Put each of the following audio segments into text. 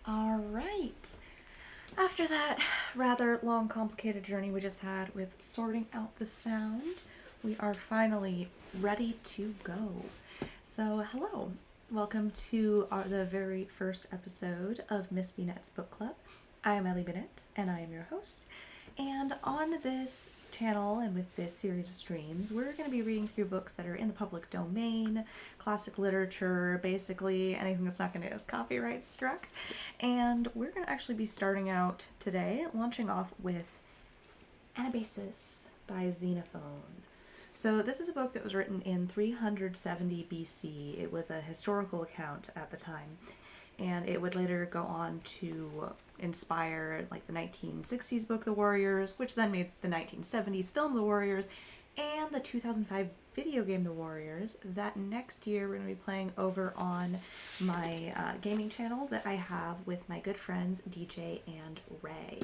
All right. After that rather long, complicated journey we just had with sorting out the sound, we are finally ready to go. So, hello. Welcome to the very first episode of Miss Beanette's Book Club. I am Ellie Beanette, and I am your host. And on this channel and with this series of streams, we're going to be reading through books that are in the public domain, classic literature, basically anything that's not going to get us copyright struck. And we're going to actually be starting out today, launching off with Anabasis by Xenophon. So this is a book that was written in 370 BC. It was a historical account at the time, and it would later go on to inspire like the 1960s book The Warriors, which then made the 1970s film The Warriors, and the 2005 video game The Warriors that next year we're going to be playing over on my gaming channel that I have with my good friends DJ and Ray.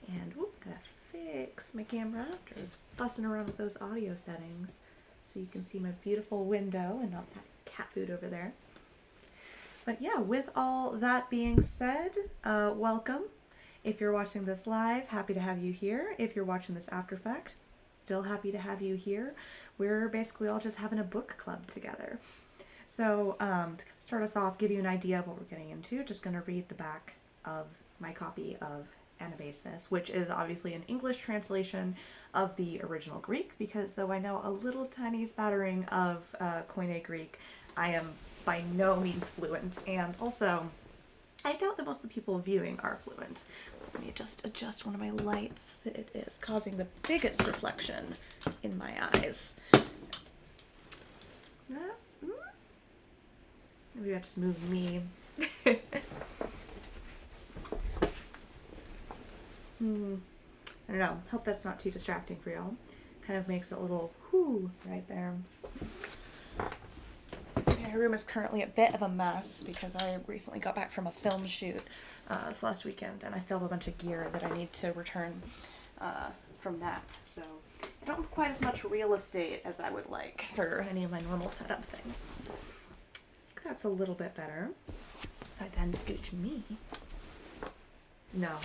And gotta fix my camera after I was fussing around with those audio settings so you can see my beautiful window and not that cat food over there. But yeah, with all that being said, welcome. If you're watching this live, happy to have you here. If you're watching this after fact, still happy to have you here. We're basically all just having a book club together. So to start us off, give you an idea of what we're getting into, just going to read the back of my copy of Anabasis, which is obviously an English translation of the original Greek, because though I know a little tiny spattering of Koine Greek, I am by no means fluent, and also I doubt that most of the people viewing are fluent. So let me just adjust one of my lights. It is causing the biggest reflection in my eyes. Maybe I just move me. I don't know. Hope that's not too distracting for y'all. Kind of makes a little whoo right there. My room is currently a bit of a mess because I recently got back from a film shoot this last weekend, and I still have a bunch of gear that I need to return from that. So I don't have quite as much real estate as I would like for any of my normal setup things. That's a little bit better. If I then scooch me. No.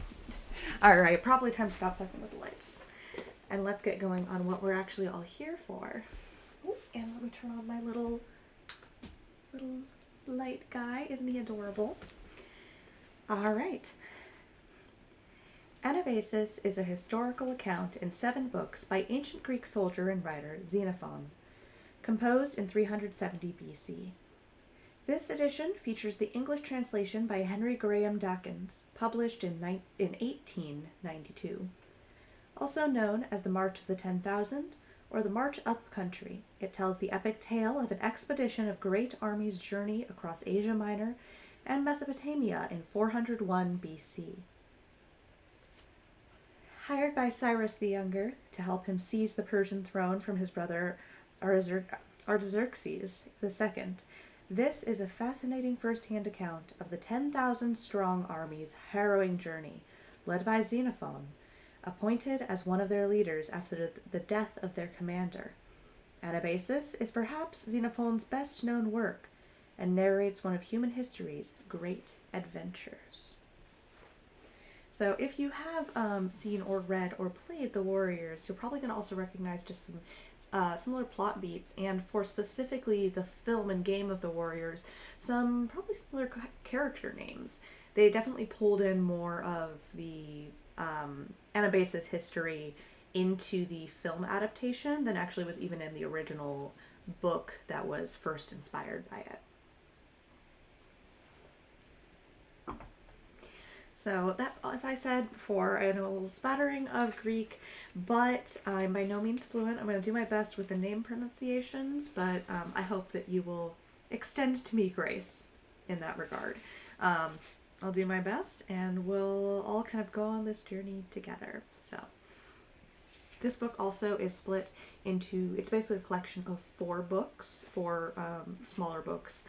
Alright, probably time to stop fussing with the lights. And let's get going on what we're actually all here for. Ooh, and let me turn on my little light guy. Isn't he adorable? Alright. Anabasis is a historical account in 7 books by ancient Greek soldier and writer Xenophon, composed in 370 BC. This edition features the English translation by Henry Graham Dakins, published in 1892. Also known as the March of the 10,000, or the March Up Country, it tells the epic tale of an expedition of great armies' journey across Asia Minor and Mesopotamia in 401 BC. Hired by Cyrus the Younger to help him seize the Persian throne from his brother Artaxerxes II, this is a fascinating first-hand account of the 10,000-strong army's harrowing journey, led by Xenophon, appointed as one of their leaders after the death of their commander. Anabasis is perhaps Xenophon's best-known work and narrates one of human history's great adventures. So if you have seen or read or played The Warriors, you're probably going to also recognize just some similar plot beats, and for specifically the film and game of The Warriors, some probably similar character names. They definitely pulled in more of the Anabasis history into the film adaptation than actually was even in the original book that was first inspired by it. So that, as I said before, I know a little spattering of Greek, but I'm by no means fluent. I'm going to do my best with the name pronunciations, but I hope that you will extend to me grace in that regard. I'll do my best, and we'll all kind of go on this journey together. So this book also is split into, it's basically a collection of 4 books, 4 smaller books,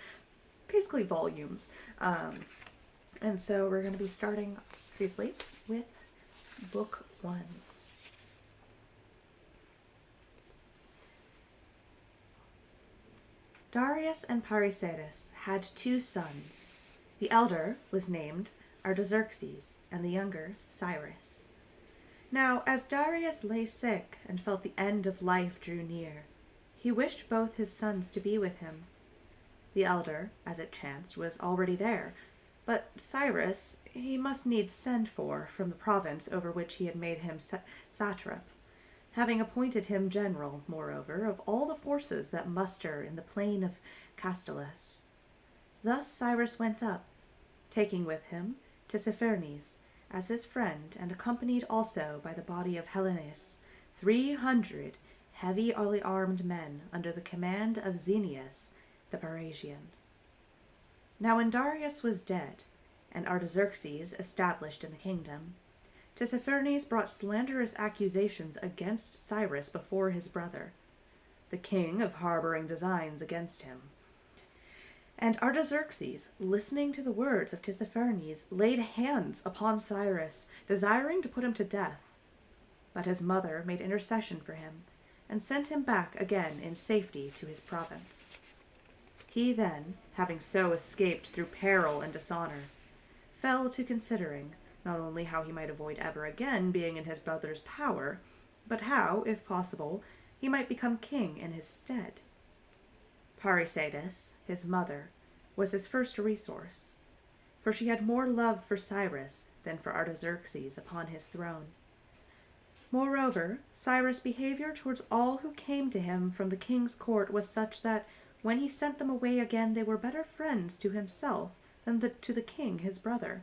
basically volumes. And so we're going to be starting, obviously, with book 1. Darius and Parisetis had 2 sons. The elder was named Artaxerxes, and the younger, Cyrus. Now, as Darius lay sick and felt the end of life drew near, he wished both his sons to be with him. The elder, as it chanced, was already there, but Cyrus he must needs send for from the province over which he had made him satrap, having appointed him general, moreover, of all the forces that muster in the plain of Castellus. Thus Cyrus went up, taking with him Tissaphernes as his friend, and accompanied also by the body of Helenus, 300 heavily armed men under the command of Xenius the Parasian. Now when Darius was dead, and Artaxerxes established in the kingdom, Tissaphernes brought slanderous accusations against Cyrus before his brother, the king of harboring designs against him. And Artaxerxes, listening to the words of Tissaphernes, laid hands upon Cyrus, desiring to put him to death. But his mother made intercession for him, and sent him back again in safety to his province. He then, having so escaped through peril and dishonor, fell to considering not only how he might avoid ever again being in his brother's power, but how, if possible, he might become king in his stead. Parysatis, his mother, was his first resource, for she had more love for Cyrus than for Artaxerxes upon his throne. Moreover, Cyrus' behavior towards all who came to him from the king's court was such that, when he sent them away again, they were better friends to himself than to the king his brother.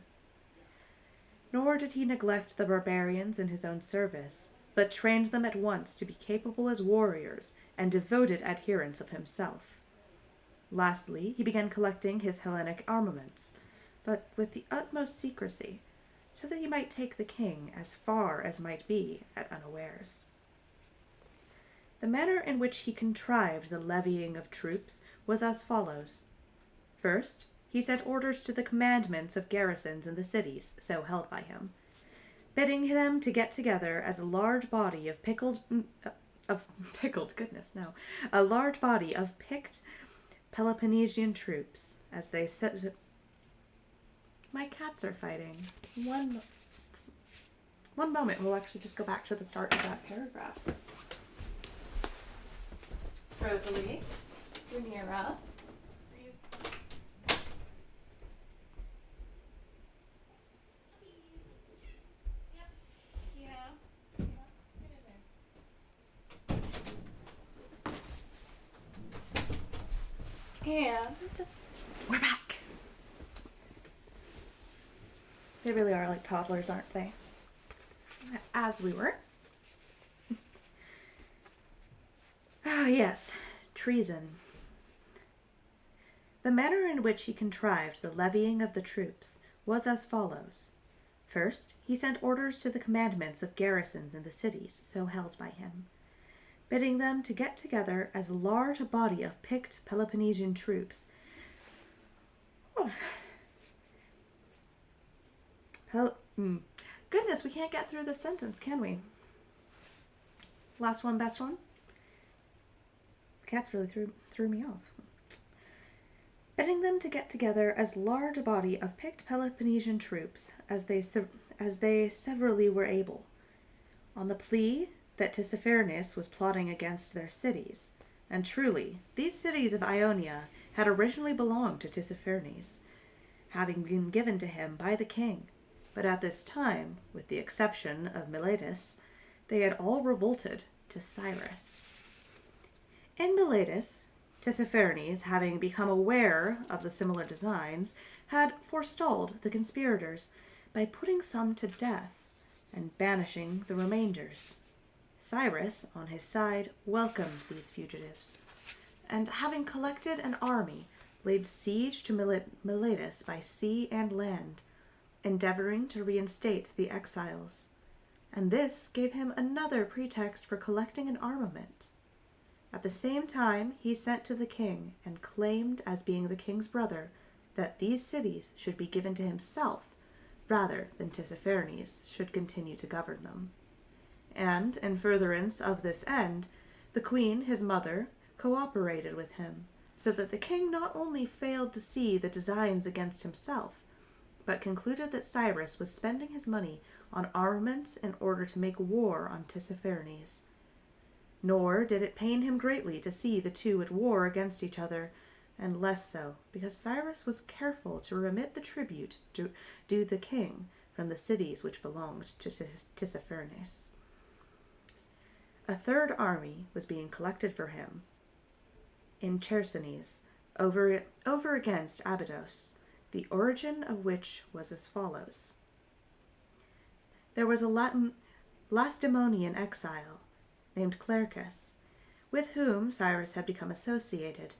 Nor did he neglect the barbarians in his own service, but trained them at once to be capable as warriors and devoted adherents of himself. Lastly, he began collecting his Hellenic armaments, but with the utmost secrecy, so that he might take the king as far as might be at unawares. The manner in which he contrived the levying of troops was as follows. First, he sent orders to the commandments of garrisons in the cities so held by him, bidding them to get together as a large body of a large body of picked Peloponnesian troops, as they said. My cats are fighting. One moment, we'll actually just go back to the start of that paragraph. Rosalie, Rhaenyra. And we're back. They really are like toddlers, aren't they? As we were. Ah, yes, treason. The manner in which he contrived the levying of the troops was as follows. First, he sent orders to the commandments of garrisons in the cities so held by him, bidding them to get together as large a body of picked Peloponnesian troops. Goodness, we can't get through this sentence, can we? Last one, best one? The cats really threw me off. Bidding them to get together as large a body of picked Peloponnesian troops as they severally were able, on the plea that Tissaphernes was plotting against their cities, and truly, these cities of Ionia had originally belonged to Tissaphernes, having been given to him by the king, but at this time, with the exception of Miletus, they had all revolted to Cyrus. In Miletus, Tissaphernes, having become aware of the similar designs, had forestalled the conspirators by putting some to death and banishing the remainders. Cyrus, on his side, welcomed these fugitives, and having collected an army, laid siege to Miletus by sea and land, endeavoring to reinstate the exiles, and this gave him another pretext for collecting an armament. At the same time, he sent to the king and claimed, as being the king's brother, that these cities should be given to himself, rather than Tissaphernes should continue to govern them. And, in furtherance of this end, the queen, his mother, cooperated with him, so that the king not only failed to see the designs against himself, but concluded that Cyrus was spending his money on armaments in order to make war on Tissaphernes. Nor did it pain him greatly to see the two at war against each other, and less so because Cyrus was careful to remit the tribute due the king from the cities which belonged to Tissaphernes. A third army was being collected for him in Chersonese, over against Abydos, the origin of which was as follows. There was a Lacedaemonian exile named Clericus, with whom Cyrus had become associated.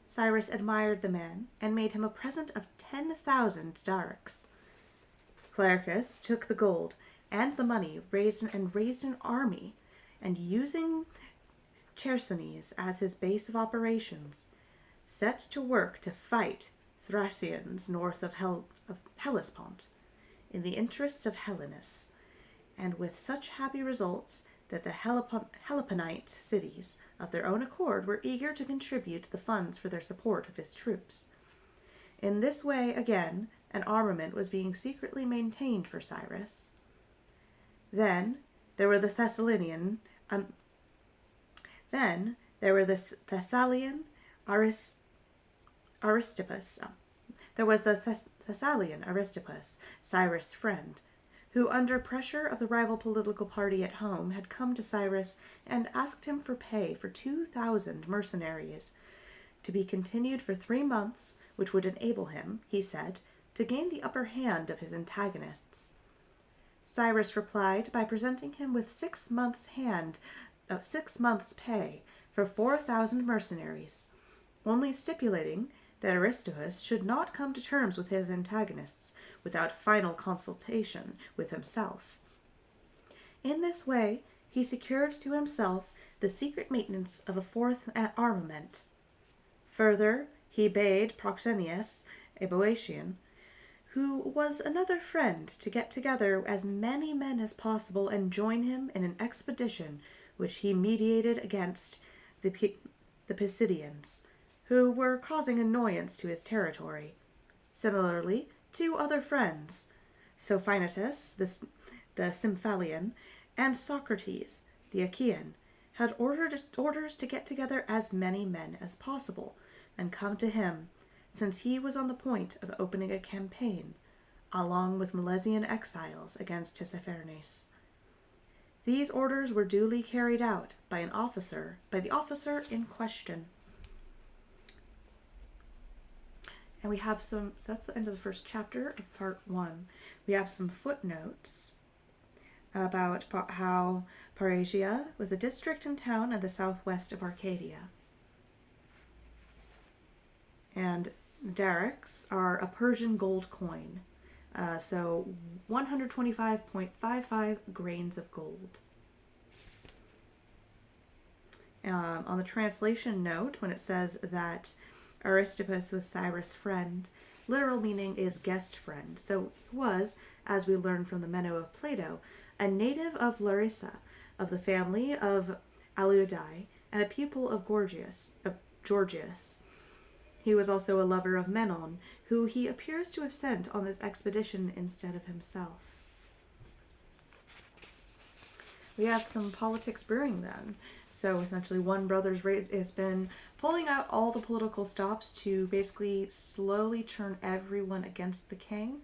Cyrus admired the man and made him a present of 10,000 darics. Clericus took the gold and the money, raised an army, and using Chersonese as his base of operations, set to work to fight Thracians north of Hellespont, in the interests of Helenus, and with such happy results that the Hellesponite cities, of their own accord, were eager to contribute the funds for their support of his troops. In this way, again, an armament was being secretly maintained for Cyrus. Then there were the Thessalian Aristippus. There was the Thessalian Aristippus, Cyrus' friend, who, under pressure of the rival political party at home, had come to Cyrus and asked him for pay for 2,000 mercenaries, to be continued for 3 months, which would enable him, he said, to gain the upper hand of his antagonists. Cyrus replied by presenting him with 6 months' pay for 4,000 mercenaries, only stipulating that Aristippus should not come to terms with his antagonists without final consultation with himself. In this way, he secured to himself the secret maintenance of a 4th armament. Further, he bade Proxenius, a Boeotian, who was another friend, to get together as many men as possible and join him in an expedition which he meditated against the Pisidians, who were causing annoyance to his territory. Similarly, 2 other friends, Sophinetus, the Symphalian, and Socrates, the Achaean, had orders to get together as many men as possible and come to him, since he was on the point of opening a campaign, along with Milesian exiles, against Tissaphernes. These orders were duly carried out by the officer in question. And we have so that's the end of the first chapter of part 1. We have some footnotes about how Parasia was a district and town in the southwest of Arcadia. And darics are a Persian gold coin, so 125.55 grains of gold. On the translation note, when it says that Aristippus was Cyrus' friend, literal meaning is guest friend. So he was, as we learn from the Meno of Plato, a native of Larissa, of the family of Aleuadae, and a pupil of Gorgias. He was also a lover of Menon, who he appears to have sent on this expedition instead of himself. We have some politics brewing then. So essentially one brother's race has been pulling out all the political stops to basically slowly turn everyone against the king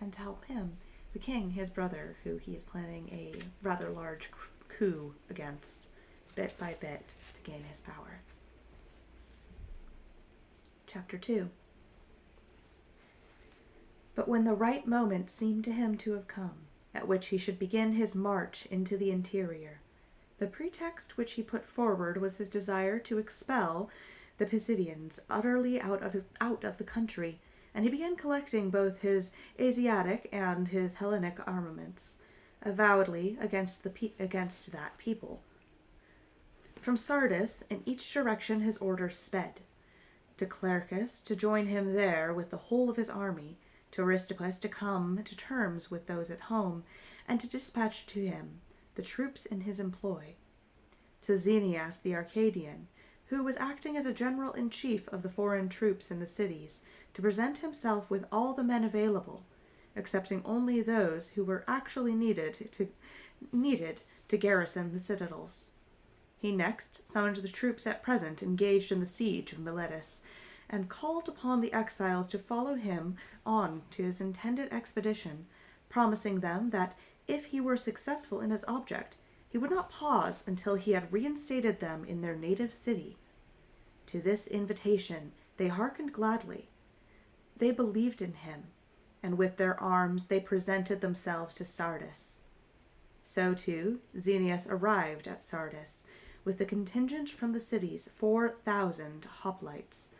and to help him, the king, his brother, who he is planning a rather large coup against, bit by bit, to gain his power. Chapter 2. But when the right moment seemed to him to have come, at which he should begin his march into the interior, the pretext which he put forward was his desire to expel the Pisidians utterly out of the country, and he began collecting both his Asiatic and his Hellenic armaments, avowedly against that people. From Sardis, in each direction his orders sped. To Clericus, to join him there with the whole of his army, to Aristippus to come to terms with those at home, and to dispatch to him the troops in his employ. To Xenias the Arcadian, who was acting as a general-in-chief of the foreign troops in the cities, to present himself with all the men available, accepting only those who were actually needed to garrison the citadels. He next summoned the troops at present engaged in the siege of Miletus, and called upon the exiles to follow him on to his intended expedition, promising them that if he were successful in his object, he would not pause until he had reinstated them in their native city. To this invitation they hearkened gladly. They believed in him, and with their arms they presented themselves to Sardis. So too Xenius arrived at Sardis, with the contingent from the cities 4,000 hoplites.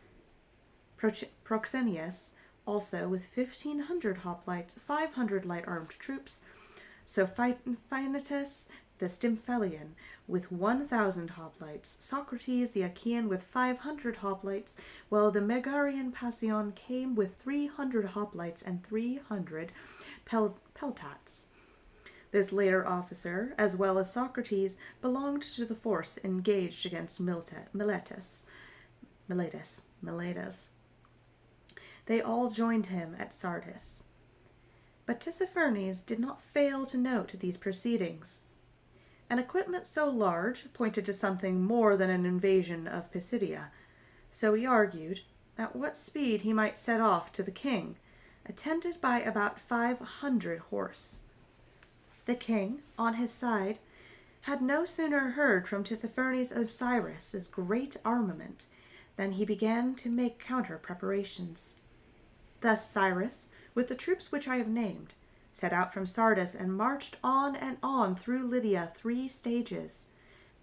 Proxenius also with 1,500 hoplites, 500 light-armed troops, Sophinetus the Stymphalian with 1,000 hoplites, Socrates the Achaean with 500 hoplites, while the Megarian Passion came with 300 hoplites and 300 peltats. This later officer, as well as Socrates, belonged to the force engaged against Miletus. They all joined him at Sardis. But Tissaphernes did not fail to note these proceedings. An equipment so large pointed to something more than an invasion of Pisidia, so he argued at what speed he might set off to the king, attended by about 500 horse. The king, on his side, had no sooner heard from Tissaphernes of Cyrus's great armament than he began to make counter preparations. Thus Cyrus, with the troops which I have named, set out from Sardis and marched on and on through Lydia 3 stages,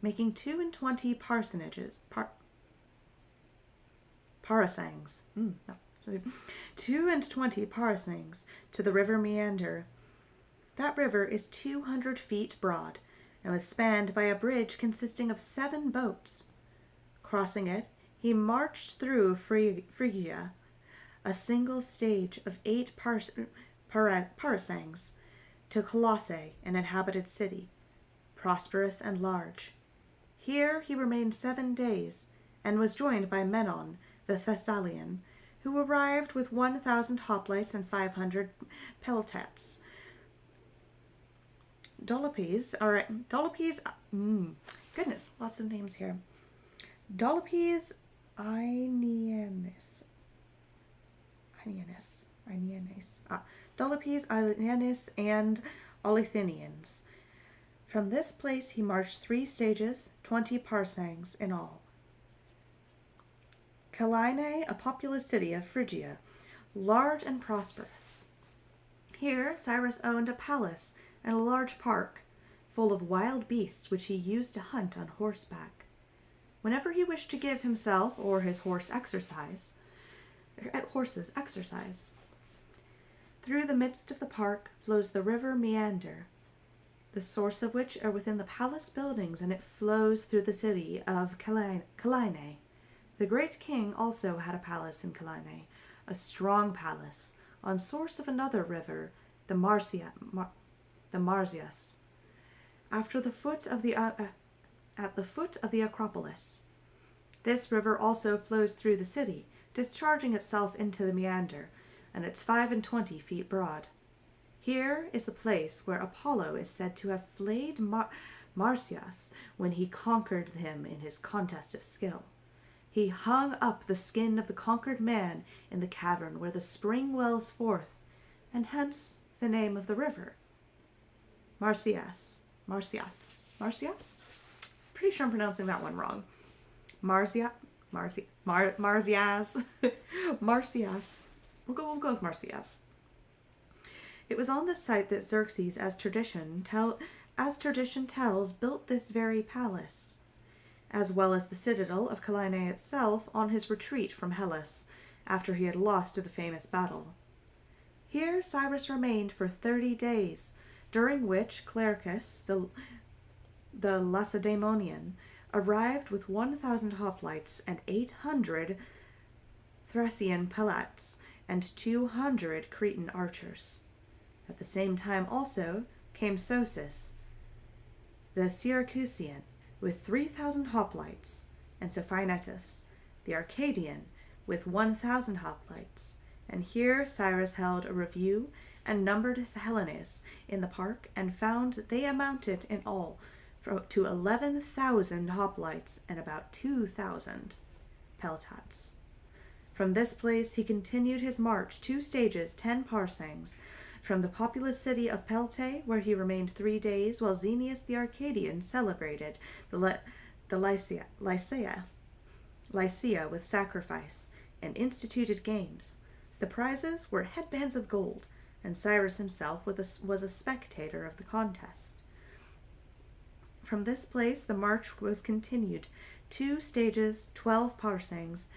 making 22 parasangs. 22 parasangs to the river Meander. That river is 200 feet broad, and was spanned by a bridge consisting of 7 boats. Crossing it, he marched through Phrygia, a single stage of 8 parasangs, to Colossae, an inhabited city, prosperous and large. Here he remained 7 days, and was joined by Menon, the Thessalian, who arrived with 1,000 hoplites and 500 peltats. Goodness, lots of names here. Dolopes Aenianus. Dolopes Aenianus and Olythinians. From this place he marched 3 stages, 20 parasangs in all. Calaine, a populous city of Phrygia, large and prosperous. Here Cyrus owned a palace and a large park, full of wild beasts which he used to hunt on horseback. Whenever he wished to give himself or his horses exercise. Through the midst of the park flows the river Meander, the source of which are within the palace buildings, and it flows through the city of Calaine. The great king also had a palace in Calaine, a strong palace, on source of another river, the Marsyas, at the foot of the Acropolis. This river also flows through the city, discharging itself into the Meander, and it's 25 feet broad. Here is the place where Apollo is said to have flayed Marsyas when he conquered him in his contest of skill. He hung up the skin of the conquered man in the cavern where the spring wells forth, and hence the name of the river. Marsyas. Pretty sure I'm pronouncing that one wrong. Marsyas. We'll go with Marsyas. It was on this site that Xerxes, as tradition tells, built this very palace, as well as the citadel of Calaine itself on his retreat from Hellas, after he had lost to the famous battle. Here Cyrus remained for 30 days, during which Clericus, the Lacedaemonian, arrived with 1,000 hoplites and 800 Thracian peltats and 200 Cretan archers. At the same time also came Sosis, the Syracusian, with 3,000 hoplites, and Sophinetus, the Arcadian, with 1,000 hoplites, and here Cyrus held a review and numbered his Hellenes in the park, and found that they amounted in all to 11,000 hoplites and about 2,000 peltats. From this place he continued his march 2 stages, 10 parsangs, from the populous city of Pelte, where he remained 3 days, while Xenius the Arcadian celebrated the Lycia with sacrifice, and instituted games. The prizes were headbands of gold, and Cyrus himself was a spectator of the contest. From this place the march was continued 2 stages, 12 parasangs,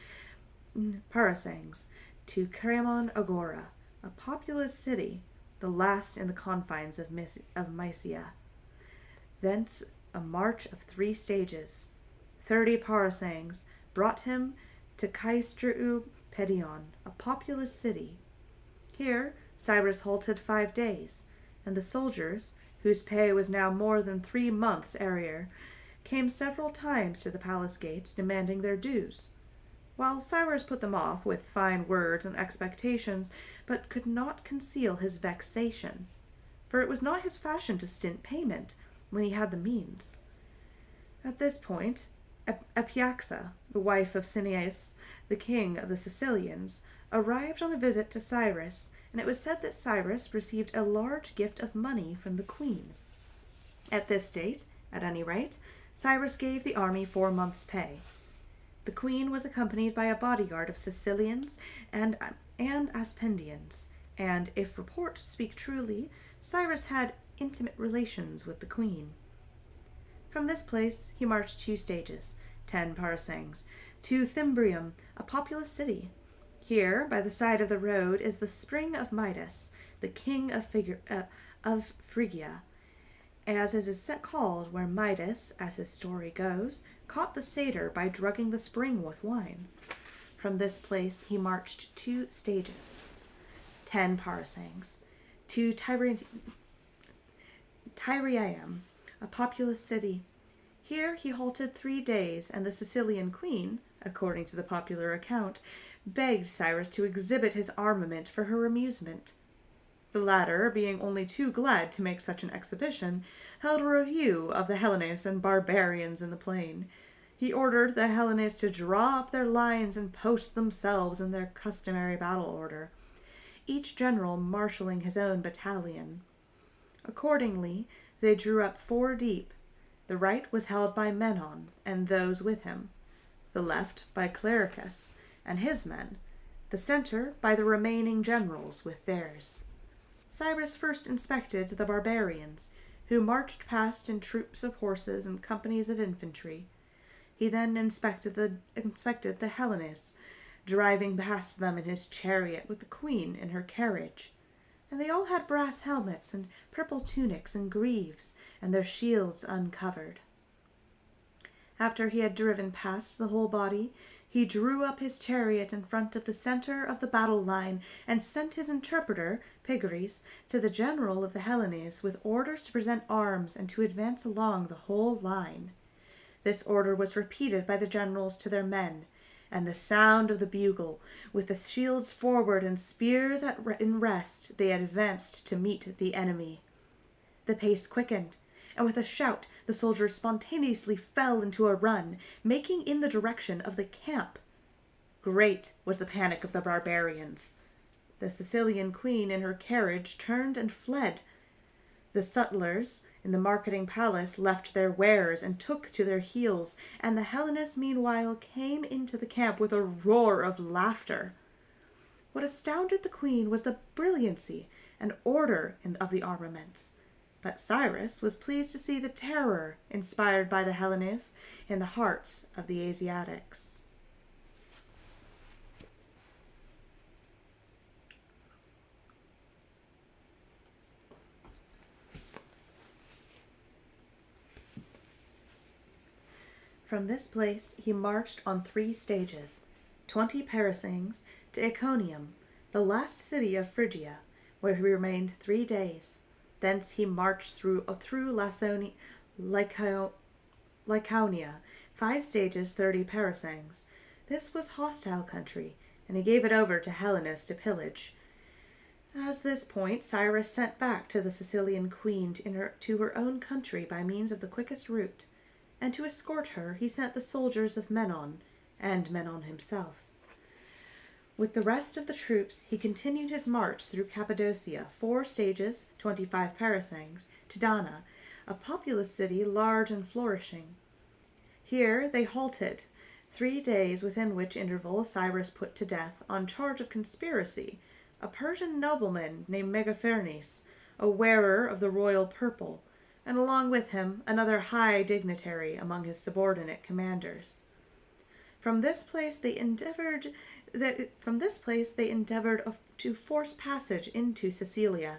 to Cremon Agora, a populous city, the last in the confines of Mysia. Thence a march of 3 stages, 30 parasangs, brought him to Kaistreu Pedion, a populous city. Here Cyrus halted 5 days, and the soldiers, whose pay was now more than 3 months' arrear, came several times to the palace gates demanding their dues. While Cyrus put them off with fine words and expectations, but could not conceal his vexation, for it was not his fashion to stint payment when he had the means. At this point, Epyaxa, the wife of Cineas, the king of the Sicilians, arrived on a visit to Cyrus, and it was said that Cyrus received a large gift of money from the queen. At this date, at any rate, Cyrus gave the army 4 months' pay. The queen was accompanied by a bodyguard of Sicilians and Aspendians, and, if report speak truly, Cyrus had intimate relations with the queen. From this place he marched 2 stages, 10 parasangs, to Thymbrium, a populous city. Here, by the side of the road, is the spring of Midas, the king of Phrygia, as it is called, where Midas, as his story goes, caught the satyr by drugging the spring with wine. From this place he marched 2 stages, 10 parasangs, to Tyrium, a populous city. Here he halted 3 days, and the Sicilian queen, according to the popular account, begged Cyrus to exhibit his armament for her amusement. The latter, being only too glad to make such an exhibition, held a review of the Hellenes and barbarians in the plain. He ordered the Hellenes to draw up their lines and post themselves in their customary battle order, each general marshalling his own battalion. Accordingly, they drew up 4 deep. The right was held by Menon and those with him, the left by Clericus and his men, the center by the remaining generals with theirs. Cyrus first inspected the barbarians, who marched past in troops of horses and companies of infantry. He then inspected the Hellenes, driving past them in his chariot with the queen in her carriage. And they all had brass helmets and purple tunics and greaves, and their shields uncovered. After he had driven past the whole body, he drew up his chariot in front of the center of the battle line, and sent his interpreter, Pigris, to the general of the Hellenes with orders to present arms and to advance along the whole line. This order was repeated by the generals to their men, and the sound of the bugle, with the shields forward and spears in rest, they advanced to meet the enemy. The pace quickened, and with a shout the soldiers spontaneously fell into a run, making in the direction of the camp. Great was the panic of the barbarians. The Sicilian queen in her carriage turned and fled. The sutlers in the marketing palace left their wares and took to their heels, and the Hellenes meanwhile came into the camp with a roar of laughter. What astounded the queen was the brilliancy and order of the armaments. But Cyrus was pleased to see the terror inspired by the Hellenes in the hearts of the Asiatics. From this place he marched on 3 stages, 20 parasangs, to Iconium, the last city of Phrygia, where he remained 3 days. Thence he marched through Lycaonia, 5 stages, 30 parasangs. This was hostile country, and he gave it over to Helenus to pillage. At this point, Cyrus sent back to the Sicilian queen to her own country by means of the quickest route, and to escort her he sent the soldiers of Menon, and Menon himself. With the rest of the troops, he continued his march through Cappadocia, 4 stages, 25 parasangs, to Dana, a populous city large and flourishing. Here they halted 3 days, within which interval Cyrus put to death, on charge of conspiracy, a Persian nobleman named Megafernes, a wearer of the royal purple, and along with him another high dignitary among his subordinate commanders. From this place they endeavored to force passage into Sicilia.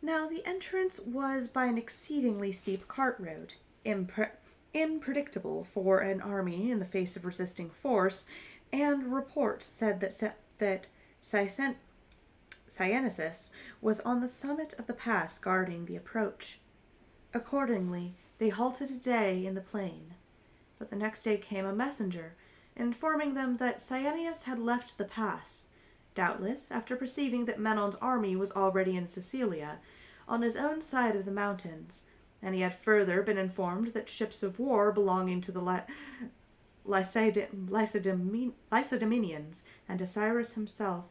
Now the entrance was by an exceedingly steep cart road, unpredictable for an army in the face of resisting force, and report said that Anabasis was on the summit of the pass guarding the approach. Accordingly, they halted a day in the plain. But the next day came a messenger, informing them that Anabasis had left the pass, doubtless after perceiving that Menon's army was already in Sicilia, on his own side of the mountains, and he had further been informed that ships of war belonging to the Lacedaemonians and to Cyrus himself,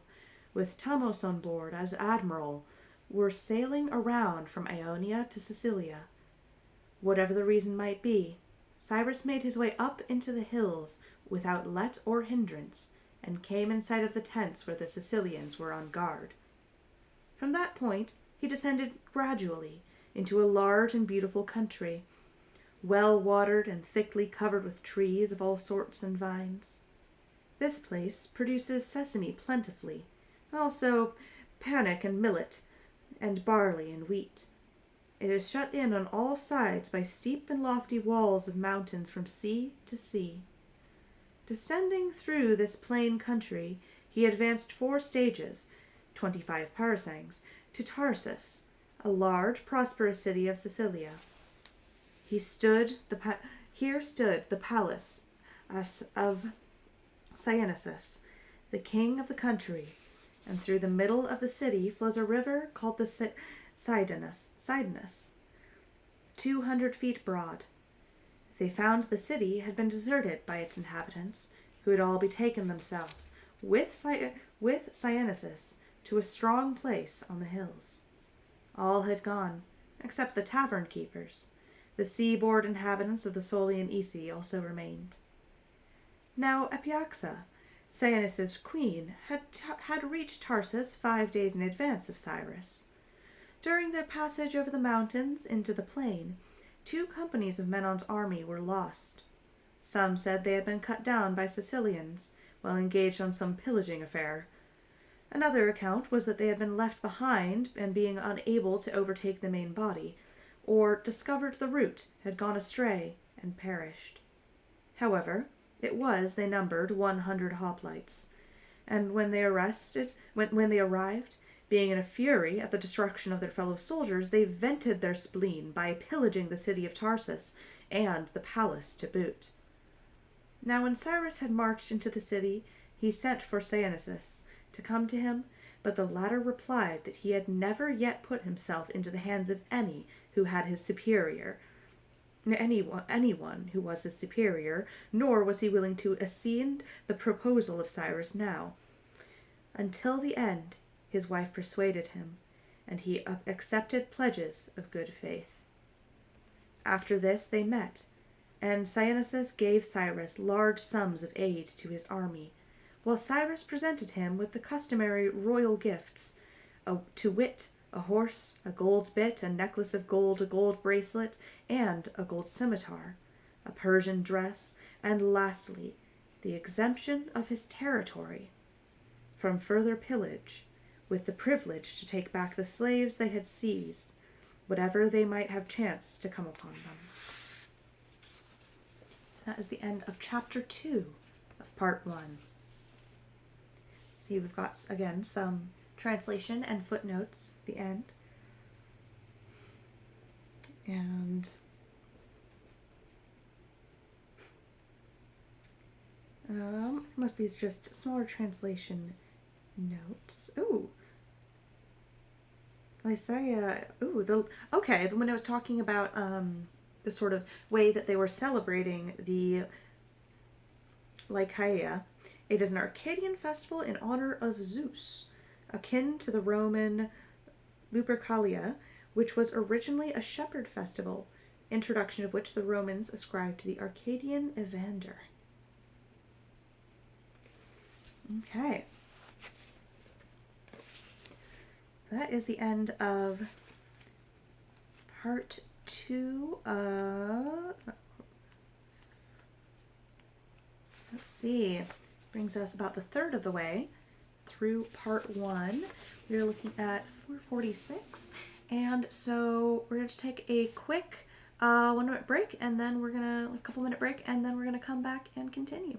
with Thamos on board as admiral, were sailing around from Ionia to Sicilia. Whatever the reason might be, Cyrus made his way up into the hills without let or hindrance, and came in sight of the tents where the Sicilians were on guard. From that point he descended gradually into a large and beautiful country, well watered and thickly covered with trees of all sorts and vines. This place produces sesame plentifully, also panic and millet, and barley and wheat. It is shut in on all sides by steep and lofty walls of mountains from sea to sea. Descending through this plain country, he advanced 4 stages, 25 parasangs, to Tarsus, a large, prosperous city of Sicilia. Here stood the palace of Anabasis, the king of the country, and through the middle of the city flows a river called the Cydnus, 200 feet broad. They found the city had been deserted by its inhabitants, who had all betaken themselves, with Anabasis, to a strong place on the hills. All had gone, except the tavern keepers. The seaboard inhabitants of the Solian Isi also remained. Now Epyaxa, Cyanus's queen, had reached Tarsus 5 days in advance of Cyrus. During their passage over the mountains into the plain, 2 companies of Menon's army were lost. Some said they had been cut down by Sicilians while engaged on some pillaging affair. Another account was that they had been left behind and, being unable to overtake the main body, or discovered the route, had gone astray and perished. However, it was they numbered 100 hoplites, and when they arrived, being in a fury at the destruction of their fellow soldiers, they vented their spleen by pillaging the city of Tarsus and the palace to boot. Now when Cyrus had marched into the city, he sent for Anabasis to come to him, but the latter replied that he had never yet put himself into the hands of anyone who was his superior, nor was he willing to accede the proposal of Cyrus now. Until the end, his wife persuaded him, and he accepted pledges of good faith. After this they met, and Anabasis gave Cyrus large sums of aid to his army, while Cyrus presented him with the customary royal gifts, to wit, a horse, a gold bit, a necklace of gold, a gold bracelet, and a gold scimitar, a Persian dress, and lastly, the exemption of his territory from further pillage, with the privilege to take back the slaves they had seized, whatever they might have chanced to come upon them. That is the end of chapter 2 of part 1. See, we've got, again, some translation and footnotes at the end. And Most of these just smaller translation notes. Ooh. They say, okay, when I was talking about the sort of way that they were celebrating the Lycaea, it is an Arcadian festival in honor of Zeus, akin to the Roman Lupercalia, which was originally a shepherd festival, introduction of which the Romans ascribed to the Arcadian Evander. Okay. That is the end of part 2 of... Let's see. Brings us about the third of the way through part 1. We're looking at 446. And so we're going to take a quick 1 minute break, and then we're going to, a couple minute break, and then we're going to come back and continue.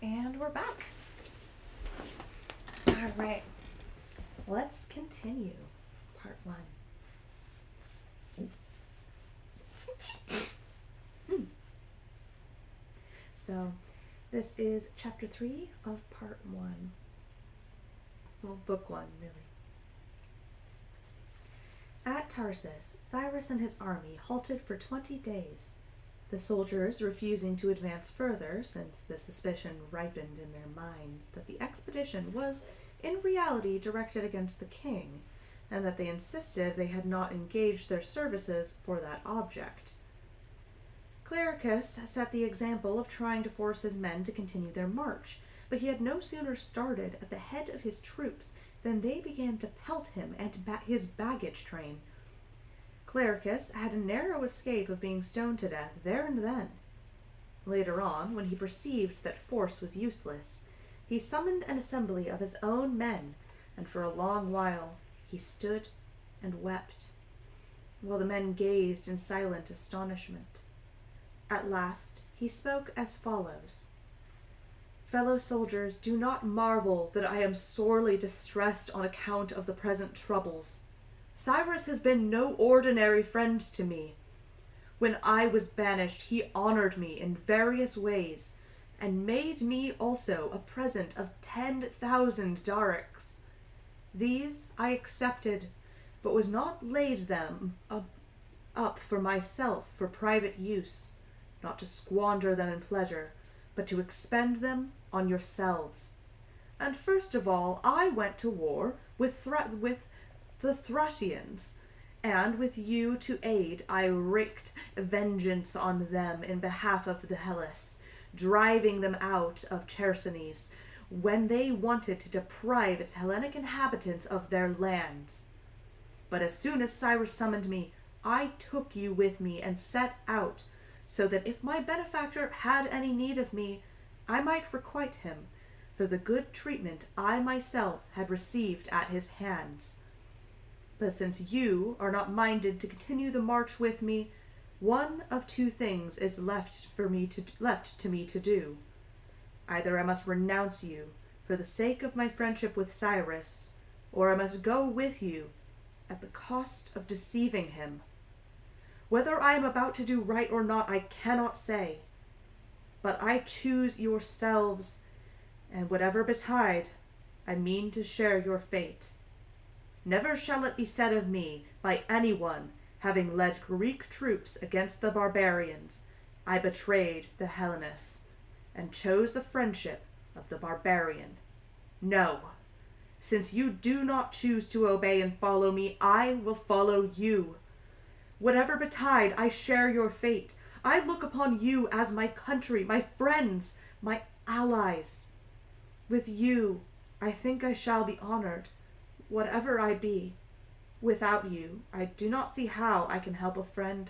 And we're back. All right, let's continue part 1. So This is chapter 3 of part 1. Well, book 1, really. At Tarsus, Cyrus and his army halted for 20 days, the soldiers refusing to advance further since the suspicion ripened in their minds that the expedition was in reality directed against the king, and that they insisted they had not engaged their services for that object. Clericus set the example of trying to force his men to continue their march, but he had no sooner started at the head of his troops than they began to pelt him and his baggage train. Clericus had a narrow escape of being stoned to death there and then. Later on, when he perceived that force was useless, he summoned an assembly of his own men, and for a long while he stood and wept, while the men gazed in silent astonishment. At last he spoke as follows: "Fellow soldiers, do not marvel that I am sorely distressed on account of the present troubles. Cyrus has been no ordinary friend to me. When I was banished, he honored me in various ways, and made me also a present of 10,000 darics. These I accepted, but was not laid them up for myself for private use, not to squander them in pleasure, but to expend them on yourselves. And first of all, I went to war with the Thracians, and with you to aid, I wreaked vengeance on them in behalf of the Hellas, driving them out of Chersonese, when they wanted to deprive its Hellenic inhabitants of their lands. But as soon as Cyrus summoned me, I took you with me and set out, so that if my benefactor had any need of me, I might requite him for the good treatment I myself had received at his hands. But since you are not minded to continue the march with me, one of two things is left to me to do. Either I must renounce you for the sake of my friendship with Cyrus, or I must go with you at the cost of deceiving him. Whether I am about to do right or not, I cannot say. But I choose yourselves, and whatever betide, I mean to share your fate. Never shall it be said of me by anyone, having led Greek troops against the barbarians, I betrayed the Hellenists, and chose the friendship of the barbarian. No, since you do not choose to obey and follow me, I will follow you. Whatever betide, I share your fate. I look upon you as my country, my friends, my allies. With you, I think I shall be honored, whatever I be. Without you, I do not see how I can help a friend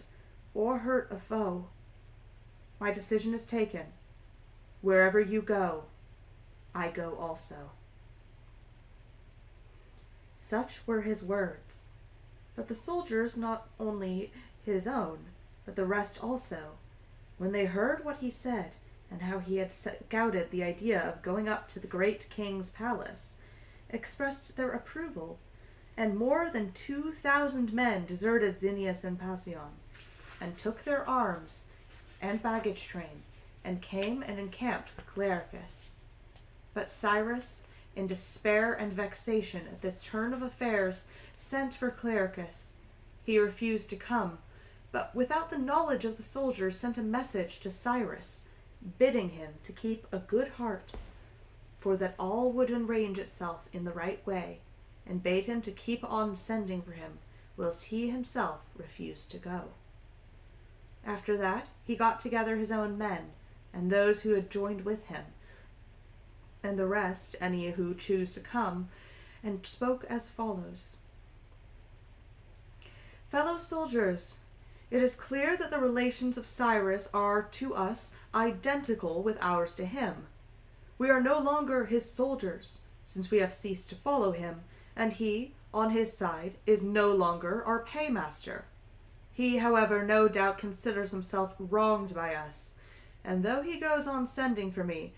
or hurt a foe. My decision is taken. Wherever you go, I go also." Such were his words. But the soldiers, not only his own, but the rest also, when they heard what he said, and how he had scouted the idea of going up to the great king's palace, expressed their approval, and more than 2,000 men deserted Xenius and Passion, and took their arms and baggage train, and came and encamped with Clericus. But Cyrus, in despair and vexation at this turn of affairs, sent for Clericus. He refused to come, but without the knowledge of the soldiers sent a message to Cyrus, bidding him to keep a good heart, for that all would arrange itself in the right way, and bade him to keep on sending for him, whilst he himself refused to go. After that he got together his own men, and those who had joined with him, and the rest, any who choose to come, and spoke as follows: "Fellow soldiers, it is clear that the relations of Cyrus are, to us, identical with ours to him. We are no longer his soldiers, since we have ceased to follow him, and he, on his side, is no longer our paymaster. He, however, no doubt considers himself wronged by us, and though he goes on sending for me,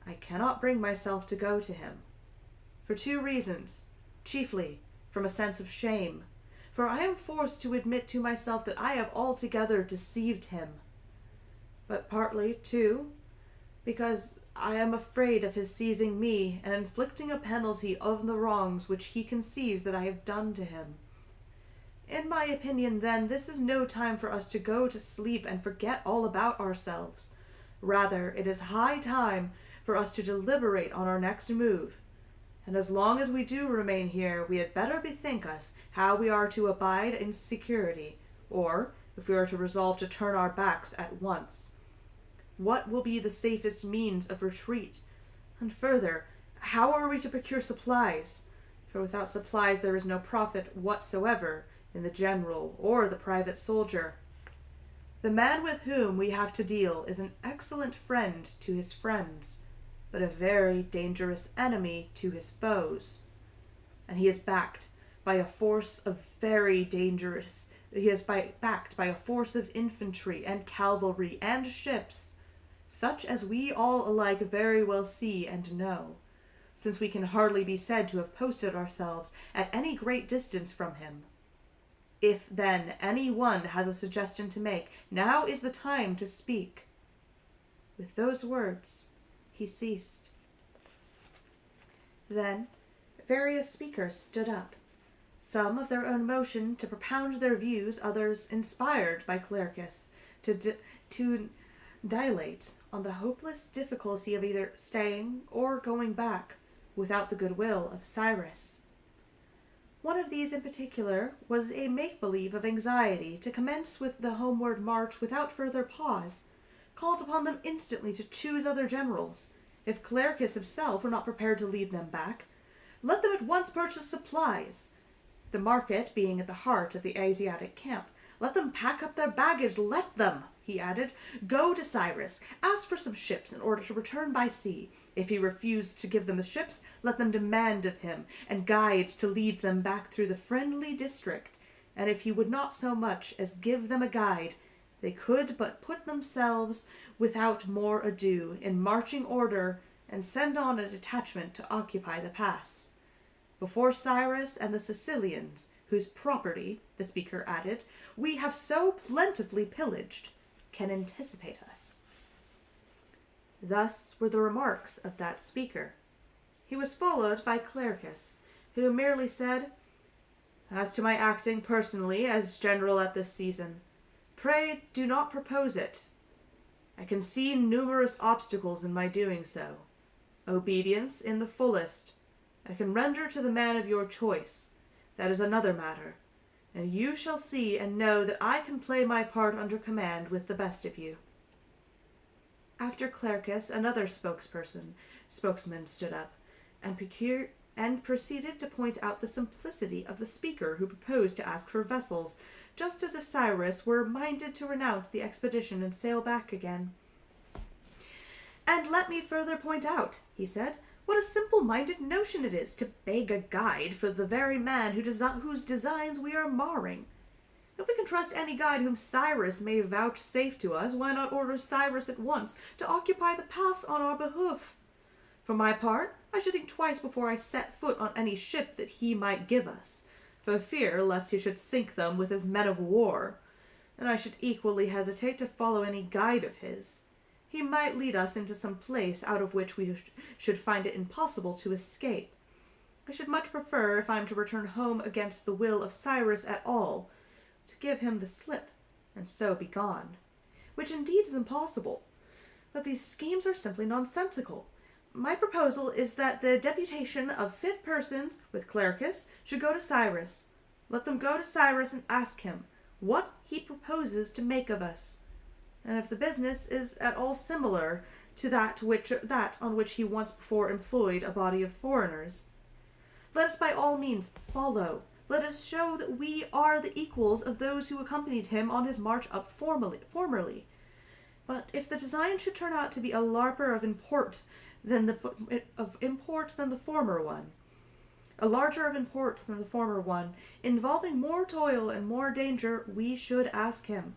I cannot bring myself to go to him. For two reasons, chiefly from a sense of shame, for I am forced to admit to myself that I have altogether deceived him, but partly, too, because I am afraid of his seizing me and inflicting a penalty of the wrongs which he conceives that I have done to him. In my opinion, then, this is no time for us to go to sleep and forget all about ourselves. Rather, it is high time for us to deliberate on our next move. And as long as we do remain here, we had better bethink us how we are to abide in security, or, if we are to resolve to turn our backs at once, what will be the safest means of retreat? And further, how are we to procure supplies? For without supplies there is no profit whatsoever in the general or the private soldier. The man with whom we have to deal is an excellent friend to his friends, but a very dangerous enemy to his foes. And he is backed by a force of infantry and cavalry and ships, such as we all alike very well see and know, since we can hardly be said to have posted ourselves at any great distance from him. If, then, any one has a suggestion to make, now is the time to speak. With those words, he ceased. Then various speakers stood up, some of their own motion to propound their views, others inspired by Clericus to dilate on the hopeless difficulty of either staying or going back without the goodwill of Cyrus. One of these in particular was a make-believe of anxiety to commence with the homeward march without further pause, called upon them instantly to choose other generals. If Clericus himself were not prepared to lead them back, let them at once purchase supplies. The market being at the heart of the Asiatic camp, let them pack up their baggage, let them, he added, go to Cyrus, ask for some ships in order to return by sea. If he refused to give them the ships, let them demand of him, and guides to lead them back through the friendly district. And if he would not so much as give them a guide, they could but put themselves without more ado in marching order and send on a detachment to occupy the pass. Before Cyrus and the Sicilians, whose property, the speaker added, we have so plentifully pillaged, can anticipate us. Thus were the remarks of that speaker. He was followed by Clericus, who merely said, As to my acting personally as general at this season, pray do not propose it. I can see numerous obstacles in my doing so. Obedience in the fullest I can render to the man of your choice. That is another matter, and you shall see and know that I can play my part under command with the best of you. After Clericus, another spokesman stood up, and proceeded to point out the simplicity of the speaker who proposed to ask for vessels, just as if Cyrus were minded to renounce the expedition and sail back again. And let me further point out, he said, what a simple-minded notion it is to beg a guide for the very man whose designs we are marring. If we can trust any guide whom Cyrus may vouchsafe to us, why not order Cyrus at once to occupy the pass on our behoof? For my part, I should think twice before I set foot on any ship that he might give us, for fear lest he should sink them with his men of war, and I should equally hesitate to follow any guide of his. He might lead us into some place out of which we should find it impossible to escape. I should much prefer, if I am to return home against the will of Cyrus at all, to give him the slip, and so be gone, which indeed is impossible. But these schemes are simply nonsensical. My proposal is that the deputation of fit persons, with Clericus, should go to Cyrus. Let them go to Cyrus and ask him what he proposes to make of us, and if the business is at all similar to that on which he once before employed a body of foreigners. Let us by all means follow. Let us show that we are the equals of those who accompanied him on his march up formerly. But if the design should turn out to be a larger of import than the former one, involving more toil and more danger, we should ask him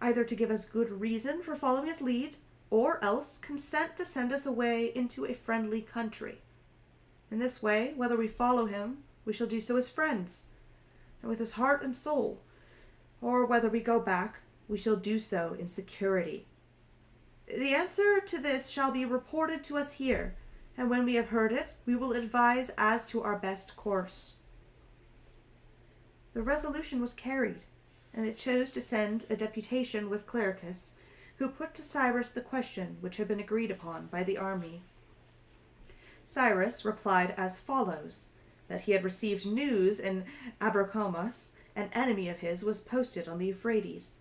either to give us good reason for following his lead, or else consent to send us away into a friendly country. In this way, whether we follow him, we shall do so as friends, and with his heart and soul, or whether we go back, we shall do so in security. The answer to this shall be reported to us here, and when we have heard it, we will advise as to our best course. The resolution was carried, and it chose to send a deputation with Clericus, who put to Cyrus the question which had been agreed upon by the army. Cyrus replied as follows, that he had received news in Abracomus, an enemy of his was posted on the Euphrates,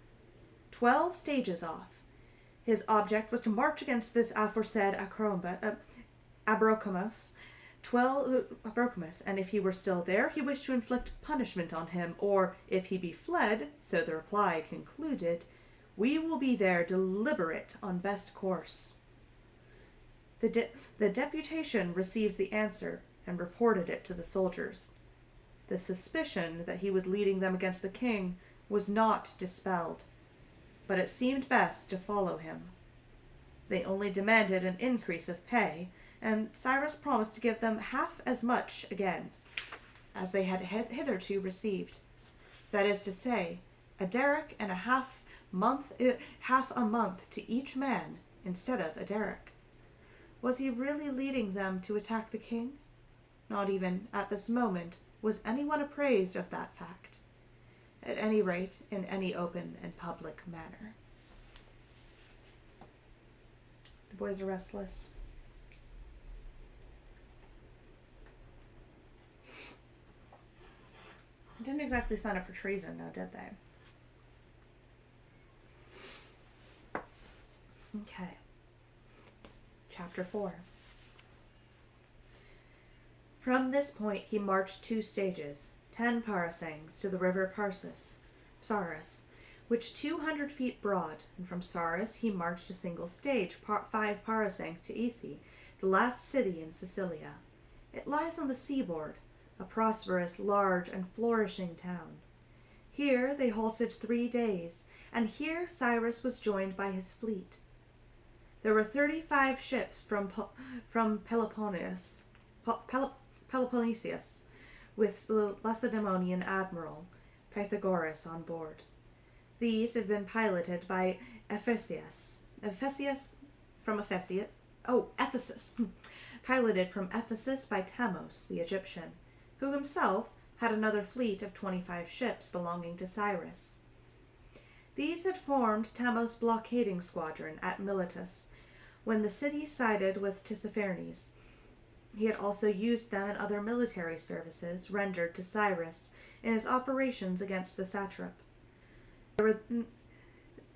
12 stages off. His object was to march against this aforesaid Abracomus, and if he were still there, he wished to inflict punishment on him, or, if he be fled, so the reply concluded, we will be there deliberate on best course. The deputation received the answer and reported it to the soldiers. The suspicion that he was leading them against the king was not dispelled, but it seemed best to follow him. They only demanded an increase of pay, and Cyrus promised to give them half as much again as they had hitherto received. That is to say, a derrick and half a month to each man instead of a derrick. Was he really leading them to attack the king? Not even at this moment was anyone appraised of that fact, at any rate in any open and public manner. The boys are restless. They didn't exactly sign up for treason, now did they? Okay. Chapter 4. From this point he marched 2 stages, 10 parasangs, to the river Psaris, which 200 feet broad, and from Psaris he marched a single stage, 5 parasangs, to Isi, the last city in Sicilia. It lies on the seaboard, a prosperous, large, and flourishing town. Here they halted 3 days, and here Cyrus was joined by his fleet. There were 35 ships from Peloponnesus, with the Lacedaemonian admiral Pythagoras on board. These had been piloted by Ephesus, piloted from Ephesus by Tamos the Egyptian, who himself had another fleet of 25 ships belonging to Cyrus. These had formed Tamos' blockading squadron at Miletus, when the city sided with Tissaphernes. He had also used them in other military services rendered to Cyrus in his operations against the satrap.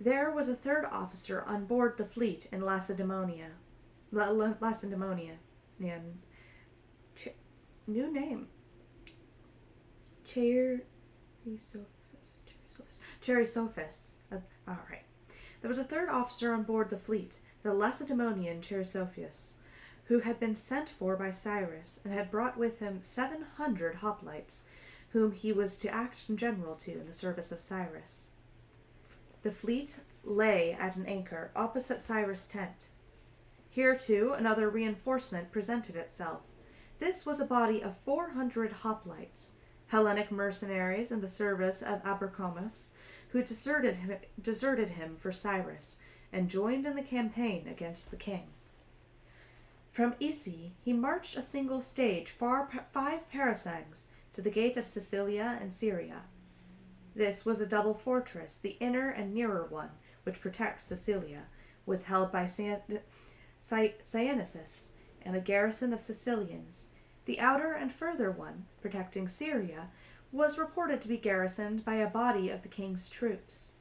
There was a 3rd officer on board the fleet in Lacedaemonia. New name. Cherisophus. All right. There was a 3rd officer on board the fleet, the Lacedaemonian Cherisophus, who had been sent for by Cyrus, and had brought with him 700 hoplites, whom he was to act general to in the service of Cyrus. The fleet lay at an anchor opposite Cyrus' tent. Here, too, another reinforcement presented itself. This was a body of 400 hoplites, Hellenic mercenaries in the service of Abracomus, who deserted him for Cyrus, and joined in the campaign against the king. From Isi he marched a single stage, 5 parasangs, to the gate of Sicilia and Syria. This was a double fortress. The inner and nearer one, which protects Sicilia, was held by Cyanisus and a garrison of Sicilians. The outer and further one, protecting Syria, was reported to be garrisoned by a body of the king's troops.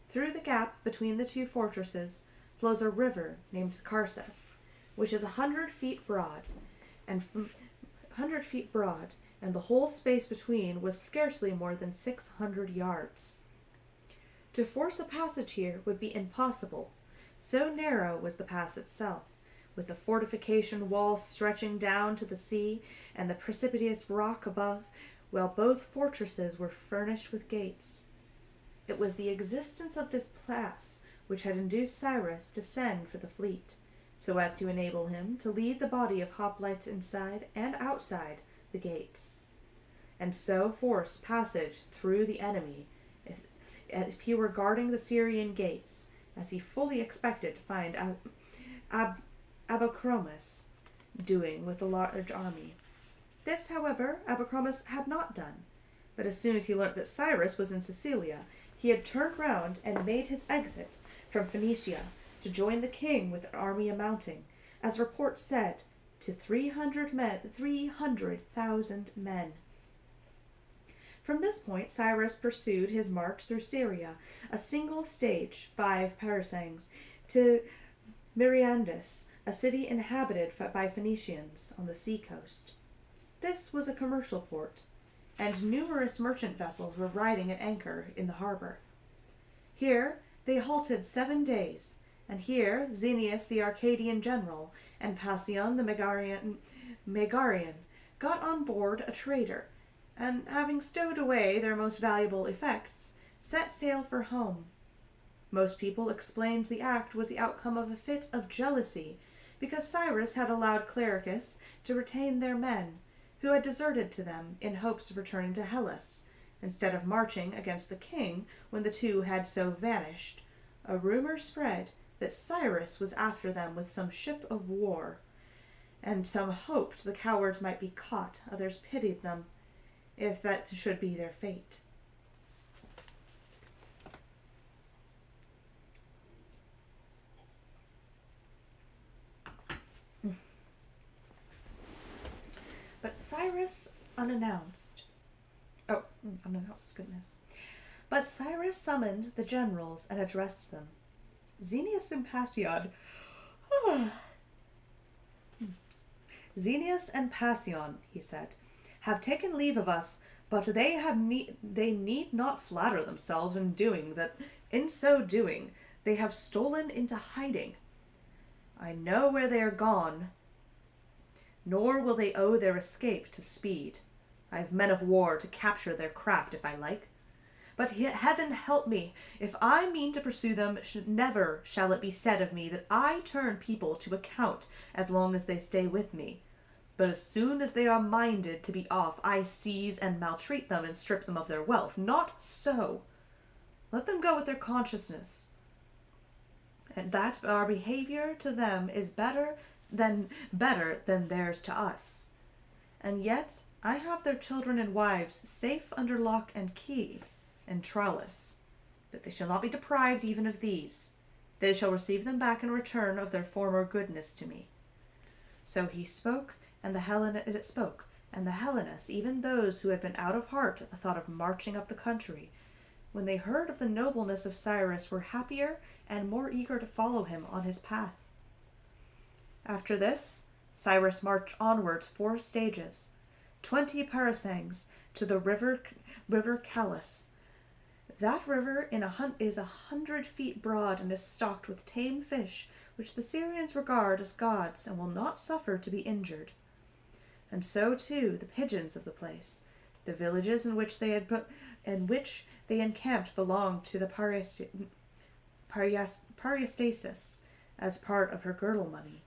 Through the gap between the 2 fortresses flows a river named the Carsus, which is 100 feet broad, and the whole space between was scarcely more than 600 yards. To force a passage here would be impossible, so narrow was the pass itself, with the fortification walls stretching down to the sea and the precipitous rock above, while both fortresses were furnished with gates. It was the existence of this pass which had induced Cyrus to send for the fleet, so as to enable him to lead the body of hoplites inside and outside the gates, and so force passage through the enemy if he were guarding the Syrian gates, as he fully expected to find Abachromus doing with a large army. This, however, Abachromus had not done, but as soon as he learnt that Cyrus was in Sicilia, he had turned round and made his exit from Phoenicia to join the king with an army amounting, as report said, to 300,000 men. From this point, Cyrus pursued his march through Syria, a single stage, 5 parasangs, to Myrindus, a city inhabited by Phoenicians on the sea coast. This was a commercial port, and numerous merchant vessels were riding at anchor in the harbor. Here they halted 7 days, and here Xenius the Arcadian general and Passion the Megarian got on board a trader, and having stowed away their most valuable effects, set sail for home. Most people explained the act was the outcome of a fit of jealousy, because Cyrus had allowed Clericus to retain their men, who had deserted to them in hopes of returning to Hellas, instead of marching against the king when the two had so vanished. A rumor spread that Cyrus was after them with some ship of war, and some hoped the cowards might be caught, others pitied them, if that should be their fate. But Cyrus unannounced. But Cyrus summoned the generals and addressed them. Xenius and Passion. Xenius and Passion, he said, have taken leave of us, but they need not flatter themselves in doing that. In so doing, they have stolen into hiding. I know where they are gone, nor will they owe their escape to speed. I have men of war to capture their craft if I like. But heaven help me, if I mean to pursue them, never shall it be said of me that I turn people to account as long as they stay with me. But as soon as they are minded to be off, I seize and maltreat them and strip them of their wealth. Not so. Let them go with their consciousness, and that our behavior to them is better than theirs to us. And yet I have their children and wives safe under lock and key and trellis, but they shall not be deprived even of these. They shall receive them back in return of their former goodness to me. So he spoke, and the Hellenists, even those who had been out of heart at the thought of marching up the country, when they heard of the nobleness of Cyrus, were happier and more eager to follow him on his path. After this, Cyrus marched onwards 4 stages, 20 parasangs, to the river Calus. That river is 100 feet broad and is stocked with tame fish, which the Syrians regard as gods and will not suffer to be injured. And so, too, the pigeons of the place. The villages in which they encamped belonged to the Parastasis as part of her girdle money.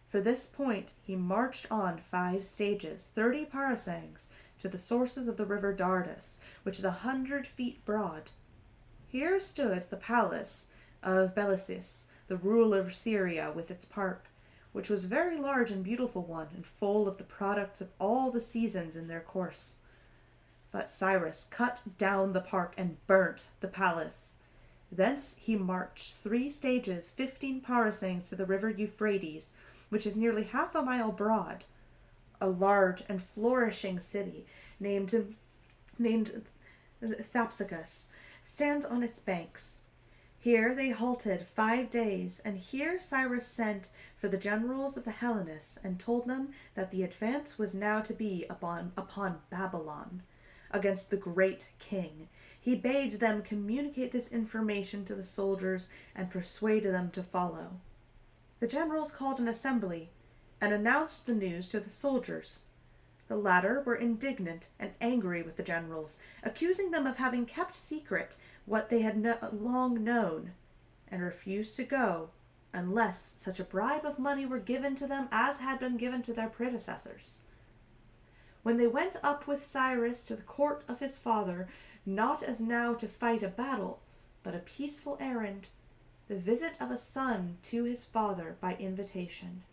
For this point he marched on 5 stages, 30 parasangs, to the sources of the river Dardus, which is 100 feet broad. Here stood the palace of Belisis, the ruler of Syria, with its park, which was a very large and beautiful one, and full of the products of all the seasons in their course. But Cyrus cut down the park and burnt the palace. Thence he marched 3 stages, 15 parasangs, to the river Euphrates, which is nearly half a mile broad. A large and flourishing city named Thapsacus stands on its banks. Here they halted 5 days, and here Cyrus sent for the generals of the Hellenists and told them that the advance was now to be upon Babylon, against the great king. He bade them communicate this information to the soldiers and persuaded them to follow. The generals called an assembly and announced the news to the soldiers. The latter were indignant and angry with the generals, accusing them of having kept secret what they had long known, and refused to go unless such a bribe of money were given to them as had been given to their predecessors. When they went up with Cyrus to the court of his father, not as now to fight a battle, but a peaceful errand, the visit of a son to his father by invitation.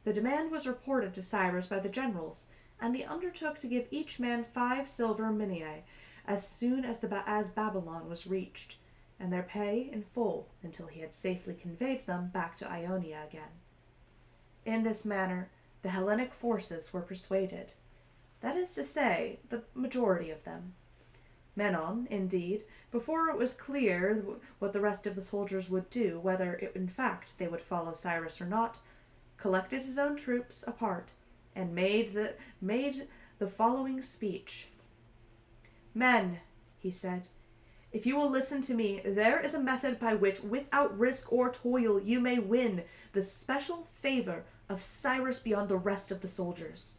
The demand was reported to Cyrus by the generals, and he undertook to give each man 5 silver minae as soon as Babylon was reached, and their pay in full until he had safely conveyed them back to Ionia again. In this manner, the Hellenic forces were persuaded. That is to say, the majority of them. Menon, indeed, before it was clear what the rest of the soldiers would do, whether in fact they would follow Cyrus or not, collected his own troops apart and made the following speech. Men, he said, if you will listen to me, there is a method by which, without risk or toil, you may win the special favor of Cyrus beyond the rest of the soldiers.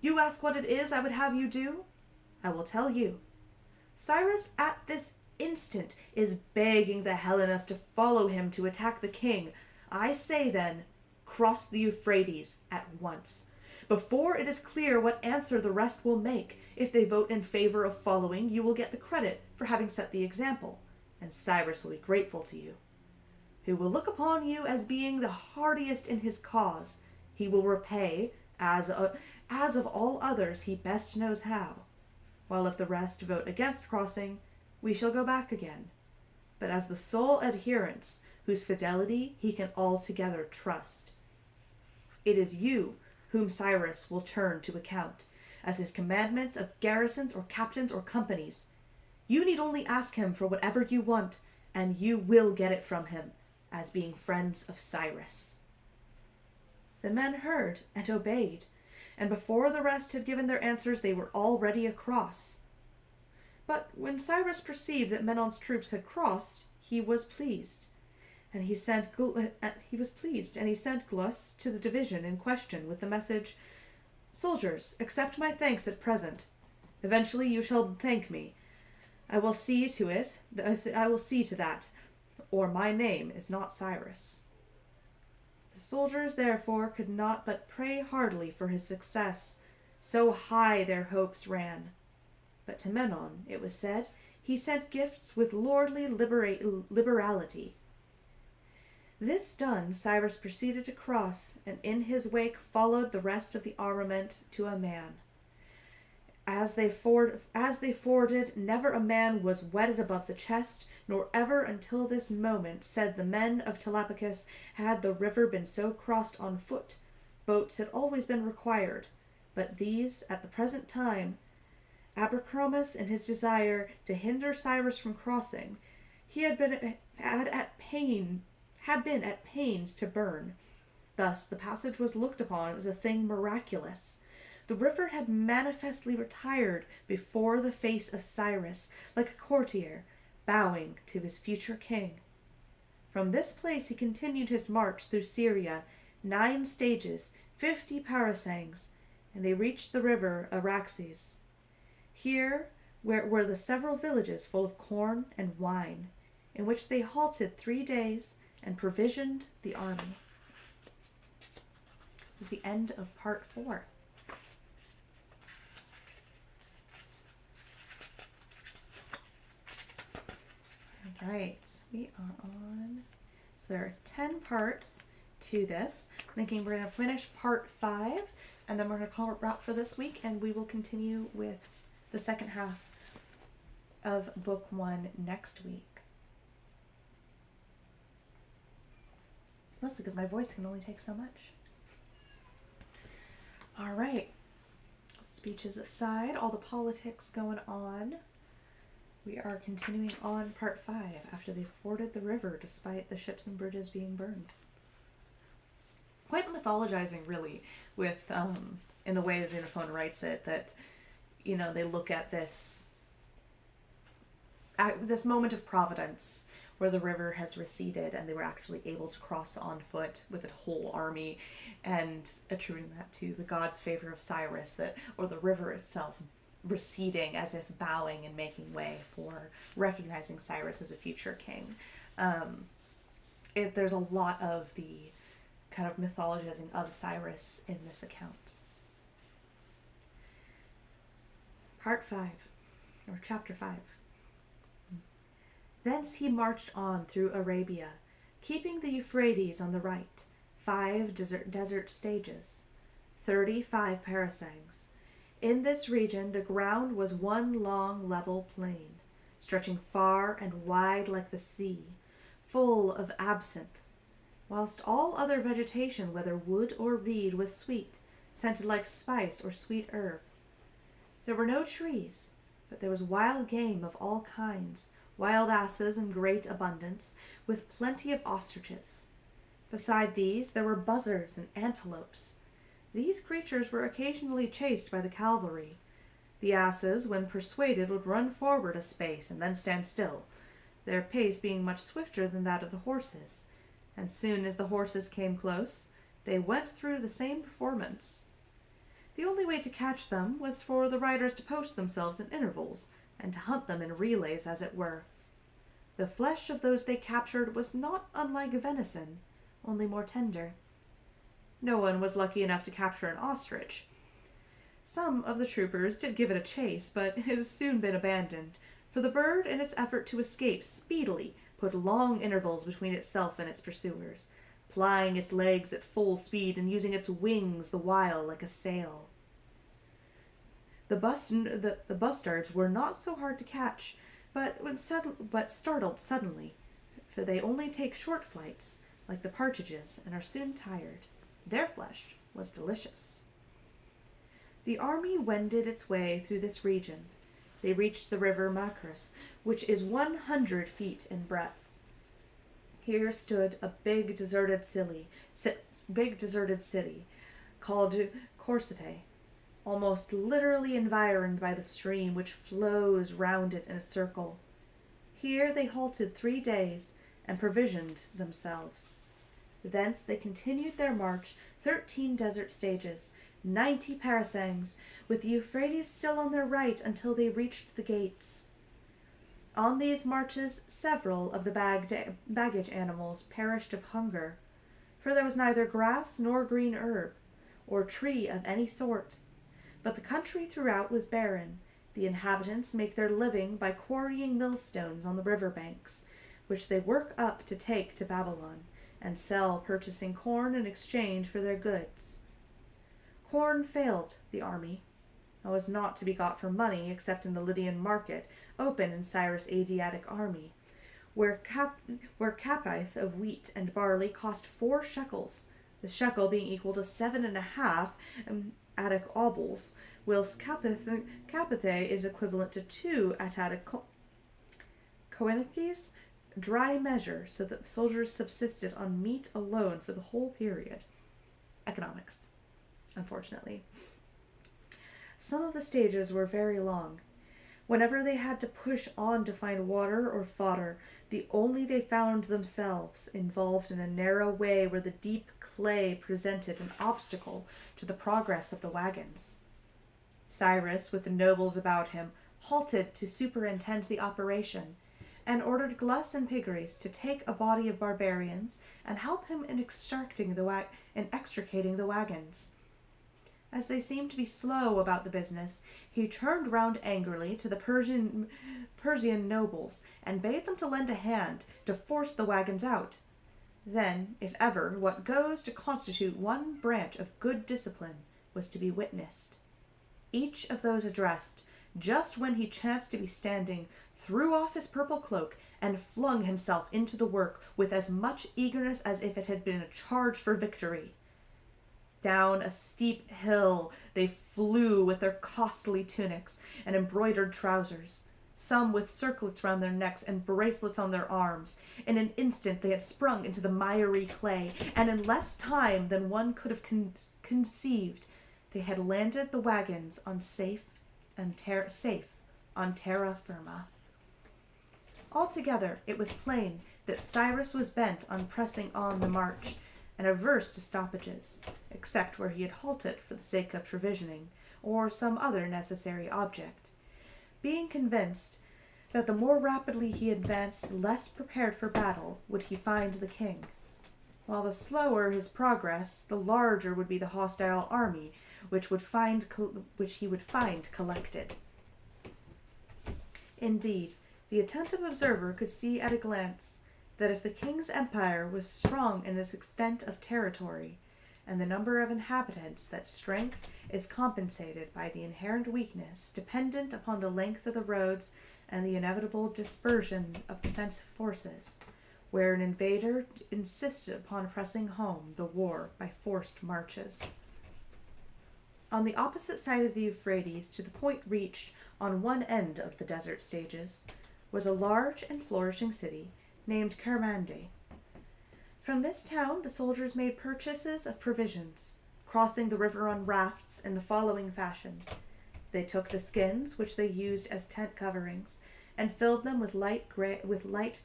You ask what it is I would have you do? I will tell you. Cyrus at this instant is begging the Hellenes to follow him to attack the king. I say then, cross the Euphrates at once. Before it is clear what answer the rest will make, if they vote in favor of following, you will get the credit for having set the example, and Cyrus will be grateful to you. He will look upon you as being the hardiest in his cause. He will repay, as of all others he best knows how. While if the rest vote against crossing, we shall go back again. But as the sole adherents, whose fidelity he can altogether trust, it is you whom Cyrus will turn to account, as his commandments of garrisons or captains or companies. You need only ask him for whatever you want, and you will get it from him, as being friends of Cyrus. The men heard and obeyed, and before the rest had given their answers, they were already across. But when Cyrus perceived that Menon's troops had crossed, he was pleased, and he sent Glus to the division in question with the message, "Soldiers, accept my thanks at present. Eventually you shall thank me. I will see to that, or my name is not Cyrus." The soldiers, therefore, could not but pray heartily for his success, so high their hopes ran. But to Menon, it was said, he sent gifts with lordly liberality. This done, Cyrus proceeded to cross, and in his wake followed the rest of the armament to a man. As they forded, never a man was wetted above the chest, nor ever until this moment, said the men of Telepicus, had the river been so crossed on foot. Boats had always been required, but these, at the present time, Abrachromus, in his desire to hinder Cyrus from crossing, had been at pains to burn. Thus the passage was looked upon as a thing miraculous. The river had manifestly retired before the face of Cyrus, like a courtier bowing to his future king. From this place he continued his march through Syria, 9 stages, 50 parasangs, and they reached the river Araxes. Here were the several villages full of corn and wine, in which they halted 3 days and provisioned the army. This is the end of part 4. All right, we are on. So there are 10 parts to this. I'm thinking we're going to finish part 5, and then we're going to call it wrap for this week, and we will continue with the second half of book 1 next week. Mostly because my voice can only take so much. All right. Speeches aside, all the politics going on. We are continuing on part 5 after they forded the river despite the ships and bridges being burned. Quite mythologizing, really, with in the way Xenophon writes it, that, you know, they look at this moment of providence where the river has receded and they were actually able to cross on foot with a whole army, and attributing that to the god's favor of Cyrus, or the river itself receding as if bowing and making way for recognizing Cyrus as a future king. There's a lot of the kind of mythologizing of Cyrus in this account. Part 5, or Chapter 5. Thence he marched on through Arabia, keeping the Euphrates on the right, 5 desert stages, 35 parasangs. In this region the ground was one long level plain, stretching far and wide like the sea, full of absinthe, whilst all other vegetation, whether wood or reed, was sweet, scented like spice or sweet herb. There were no trees, but there was wild game of all kinds, wild asses in great abundance, with plenty of ostriches. Beside these there were buzzards and antelopes. These creatures were occasionally chased by the cavalry. The asses, when persuaded, would run forward a space and then stand still, their pace being much swifter than that of the horses, and soon as the horses came close, they went through the same performance. The only way to catch them was for the riders to post themselves in intervals, and to hunt them in relays, as it were. The flesh of those they captured was not unlike venison, only more tender. No one was lucky enough to capture an ostrich. Some of the troopers did give it a chase, but it has soon been abandoned, for the bird, in its effort to escape speedily, put long intervals between itself and its pursuers, plying its legs at full speed and using its wings the while like a sail. The bustards were not so hard to catch, but startled suddenly, for they only take short flights, like the partridges, and are soon tired. Their flesh was delicious. The army wended its way through this region. They reached the river Macris, which is 100 feet in breadth. Here stood a big deserted city called Corsete, almost literally environed by the stream which flows round it in a circle. Here they halted 3 days and provisioned themselves. Thence they continued their march 13 desert stages, 90 parasangs, with the Euphrates still on their right until they reached the gates. On these marches several of the baggage animals perished of hunger, for there was neither grass nor green herb, or tree of any sort. But the country throughout was barren. The inhabitants make their living by quarrying millstones on the river banks, which they work up to take to Babylon, and sell, purchasing corn in exchange for their goods. Corn failed the army, and was not to be got for money except in the Lydian market, open in Cyrus' Asiatic army, where capith of wheat and barley cost 4 shekels, the shekel being equal to 7.5 Attic obols, whilst capithe is equivalent to 2 Attic koenekes, dry measure, so that the soldiers subsisted on meat alone for the whole period. Economics, unfortunately. Some of the stages were very long. Whenever they had to push on to find water or fodder, the only they found themselves involved in a narrow way where the deep clay presented an obstacle to the progress of the wagons. Cyrus, with the nobles about him, halted to superintend the operation, and ordered Glus and Pigres to take a body of barbarians and help him in extricating the wagons. As they seemed to be slow about the business, he turned round angrily to the Persian nobles and bade them to lend a hand to force the wagons out. Then, if ever, what goes to constitute one branch of good discipline was to be witnessed. Each of those addressed, just when he chanced to be standing, threw off his purple cloak and flung himself into the work with as much eagerness as if it had been a charge for victory. Down a steep hill they flew with their costly tunics and embroidered trousers, some with circlets round their necks and bracelets on their arms. In an instant they had sprung into the miry clay, and in less time than one could have conceived, they had landed the wagons on safe on terra firma. Altogether, it was plain that Cyrus was bent on pressing on the march, and averse to stoppages, except where he had halted for the sake of provisioning, or some other necessary object, being convinced that the more rapidly he advanced, less prepared for battle would he find the king, while the slower his progress, the larger would be the hostile army which he would find collected. Indeed, The attentive observer could see at a glance that if the king's empire was strong in its extent of territory and the number of inhabitants, that strength is compensated by the inherent weakness dependent upon the length of the roads and the inevitable dispersion of defensive forces, where an invader insisted upon pressing home the war by forced marches. On the opposite side of the Euphrates, to the point reached on one end of the desert stages, was a large and flourishing city named Kermande. From this town the soldiers made purchases of provisions, crossing the river on rafts in the following fashion. They took the skins, which they used as tent coverings, and filled them with light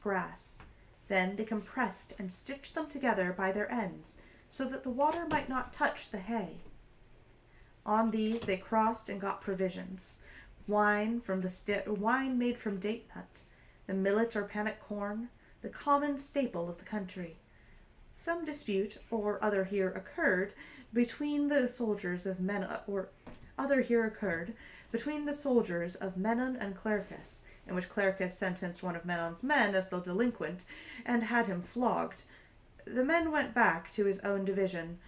grass. Then they compressed and stitched them together by their ends, so that the water might not touch the hay. On these they crossed and got provisions, wine made from date nut, the millet or panic corn, the common staple of the country. Some dispute or other here occurred between the soldiers of Menon and Clericus, in which Clericus sentenced one of Menon's men as the delinquent and had him flogged. The man went back to his own division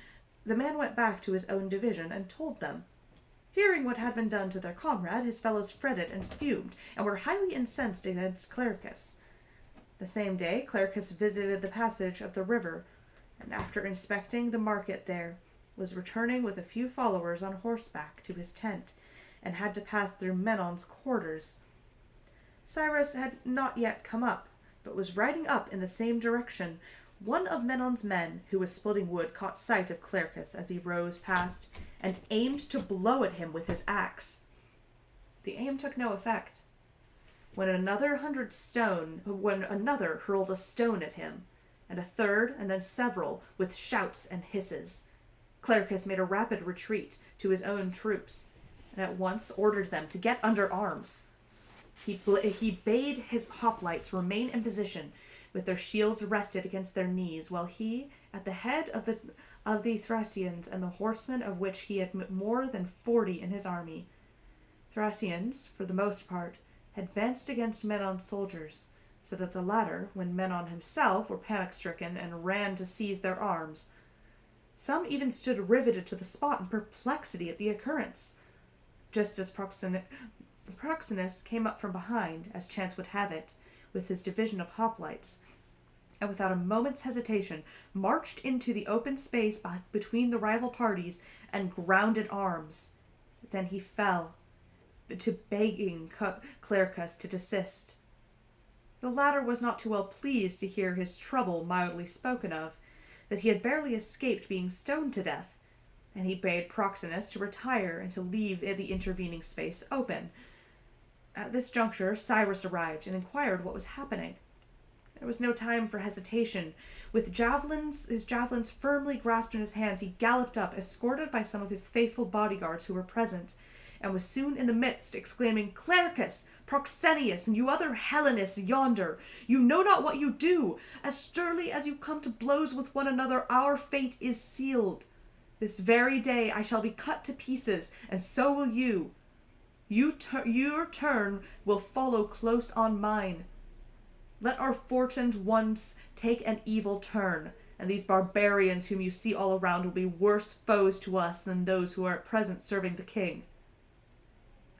and told them. Hearing what had been done to their comrade, his fellows fretted and fumed, and were highly incensed against Clericus. The same day, Clericus visited the passage of the river, and after inspecting the market there, was returning with a few followers on horseback to his tent, and had to pass through Menon's quarters. Cyrus had not yet come up, but was riding up in the same direction. One of Menon's men, who was splitting wood, caught sight of Clericus as he rode past, and aimed to blow at him with his axe. The aim took no effect. When another hurled a stone at him, and a third, and then several, with shouts and hisses, Clericus made a rapid retreat to his own troops, and at once ordered them to get under arms. He bade his hoplites remain in position, with their shields rested against their knees, while he, at the head of the Thracians, and the horsemen of which he had more than 40 in his army. Thracians, for the most part, advanced against Menon's soldiers, so that the latter, when Menon himself were panic-stricken and ran to seize their arms. Some even stood riveted to the spot in perplexity at the occurrence. Just as Proxenus came up from behind, as chance would have it, with his division of hoplites, and without a moment's hesitation marched into the open space between the rival parties and grounded arms. Then he fell to begging Clericus to desist. The latter was not too well pleased to hear his trouble mildly spoken of, that he had barely escaped being stoned to death, and he bade Proxenus to retire and to leave the intervening space open. At this juncture, Cyrus arrived and inquired what was happening. There was no time for hesitation. With his javelins firmly grasped in his hands, he galloped up, escorted by some of his faithful bodyguards who were present, and was soon in the midst, exclaiming, "Clericus, Proxenius, and you other Hellenists yonder, you know not what you do. As surely as you come to blows with one another, our fate is sealed. This very day I shall be cut to pieces, and so will you. Your turn will follow close on mine. Let our fortunes once take an evil turn, and these barbarians whom you see all around will be worse foes to us than those who are at present serving the king."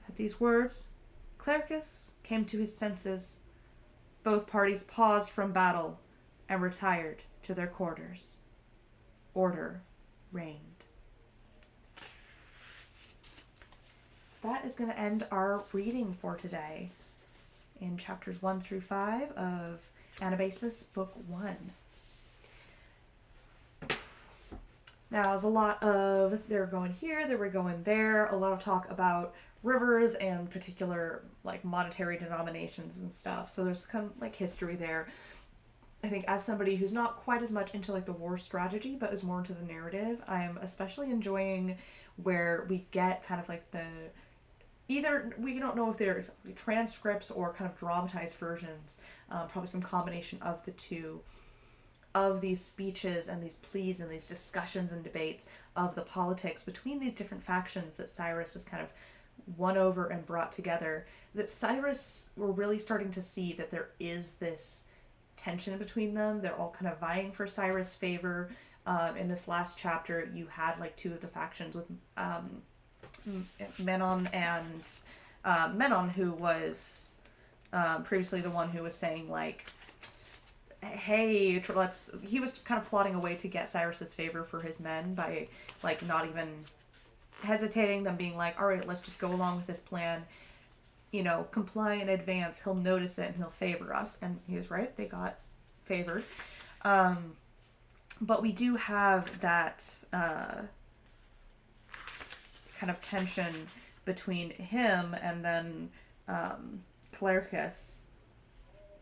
At these words, Clericus came to his senses. Both parties paused from battle and retired to their quarters. Order reigned. That is going to end our reading for today in chapters 1 through 5 of Anabasis, Book 1. Now, there's a lot of they were going here, they were going there, a lot of talk about rivers and particular monetary denominations and stuff. So there's kind of history there. I think as somebody who's not quite as much into the war strategy, but is more into the narrative, I'm especially enjoying where we get kind of either we don't know if there's transcripts or kind of dramatized versions, probably some combination of the two, of these speeches and these pleas and these discussions and debates of the politics between these different factions that Cyrus is kind of won over and brought together, that Cyrus, we're really starting to see that there is this tension between them. They're all kind of vying for Cyrus' favor. In this last chapter, you had like two of the factions with Menon and Menon, who was previously the one who was saying like, hey, he was kind of plotting a way to get Cyrus's favor for his men by like not even hesitating, them being like, all right, let's just go along with this plan, you know, comply in advance, he'll notice it and he'll favor us. And he was right, they got favored. But we do have that kind of tension between him and then Clericus.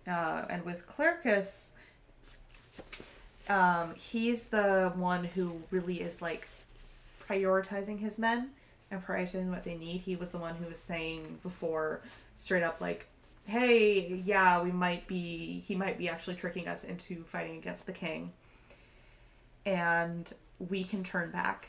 And with Clericus, he's the one who really is like prioritizing his men and prioritizing what they need. He was the one who was saying before straight up like, hey, yeah, he might be actually tricking us into fighting against the king. And we can turn back.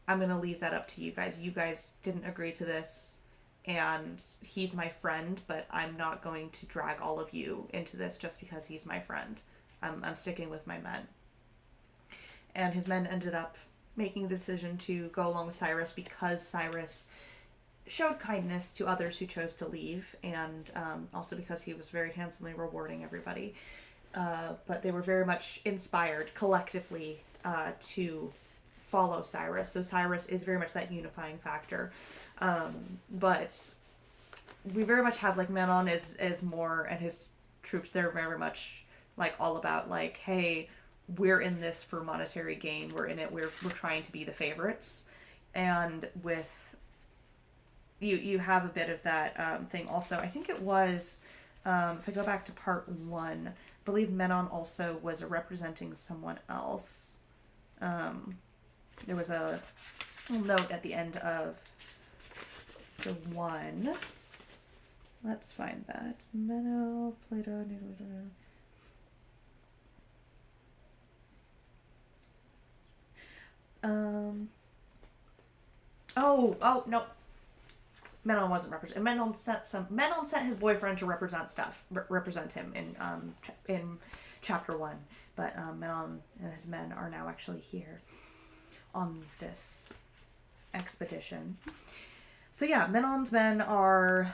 I'm going to leave that up to you guys. You guys didn't agree to this, and he's my friend, but I'm not going to drag all of you into this just because he's my friend. I'm sticking with my men. And his men ended up making the decision to go along with Cyrus because Cyrus showed kindness to others who chose to leave, and also because he was very handsomely rewarding everybody. But they were very much inspired collectively to follow Cyrus. So Cyrus is very much that unifying factor. But we very much have like Menon is more, and his troops, they're very much like all about like, hey, we're in this for monetary gain. We're in it. We're trying to be the favorites. And with you have a bit of that thing also. I think it was if I go back to part 1, I believe Menon also was representing someone else. There was a little note at the end of the 1. Let's find that. Menon, Plato, Oh no. Menon wasn't represented. Menon sent his boyfriend to represent him in chapter 1. But Menon and his men are now actually here on this expedition. So yeah, Menon's men are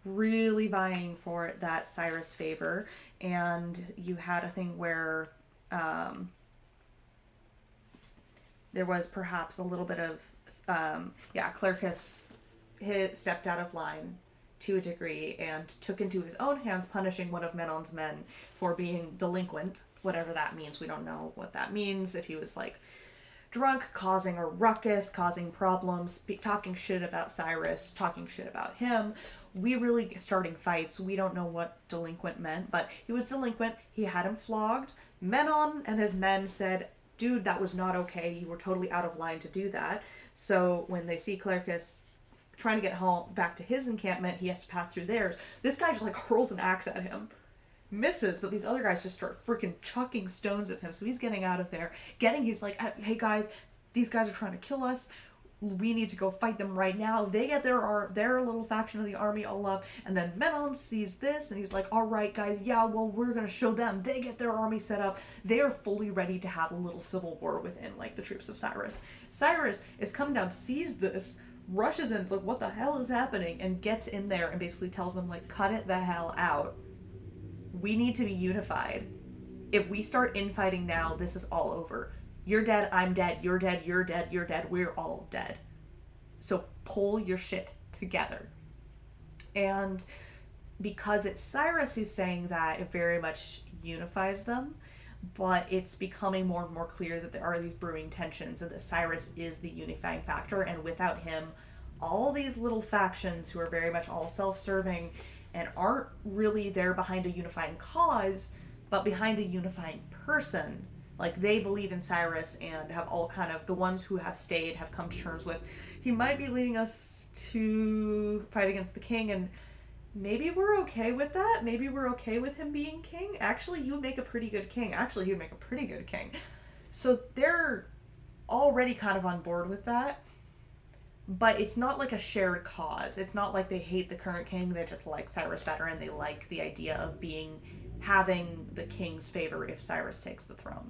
really vying for that Cyrus favor, and you had a thing where there was perhaps a little bit of Clericus stepped out of line to a degree and took into his own hands punishing one of Menon's men for being delinquent, whatever that means. We don't know what that means. If he was like drunk, causing a ruckus, causing problems, talking shit about Cyrus, talking shit about him. We really starting fights. We don't know what delinquent meant, but he was delinquent. He had him flogged. Menon and his men said, dude, that was not okay. You were totally out of line to do that. So when they see Clericus trying to get home back to his encampment, he has to pass through theirs. This guy just like hurls an axe at him. Misses, but these other guys just start freaking chucking stones at him. So he's getting out of there. He's like, hey guys, these guys are trying to kill us. We need to go fight them right now. They get their little faction of the army all up. And then Menon sees this and he's like, all right guys, yeah, well, we're going to show them. They get their army set up. They are fully ready to have a little civil war within like the troops of Cyrus. Cyrus is coming down, sees this, rushes in, it's like, what the hell is happening? And gets in there and basically tells them like, cut it the hell out. We need to be unified. If we start infighting now, this is all over. You're dead, I'm dead, you're dead, you're dead, you're dead, we're all dead. So pull your shit together. And because it's Cyrus who's saying that, it very much unifies them, but it's becoming more and more clear that there are these brewing tensions and that Cyrus is the unifying factor, and without him, all these little factions who are very much all self-serving and aren't really there behind a unifying cause, but behind a unifying person. Like, they believe in Cyrus and have all kind of, the ones who have stayed have come to terms with, he might be leading us to fight against the king, and maybe we're okay with that. Maybe we're okay with him being king. Actually, you would make a pretty good king. Actually, he would make a pretty good king. So they're already kind of on board with that. but it's not like a shared cause. It's not like they hate the current king. They just like Cyrus better, and they like the idea of having the king's favor if Cyrus takes the throne.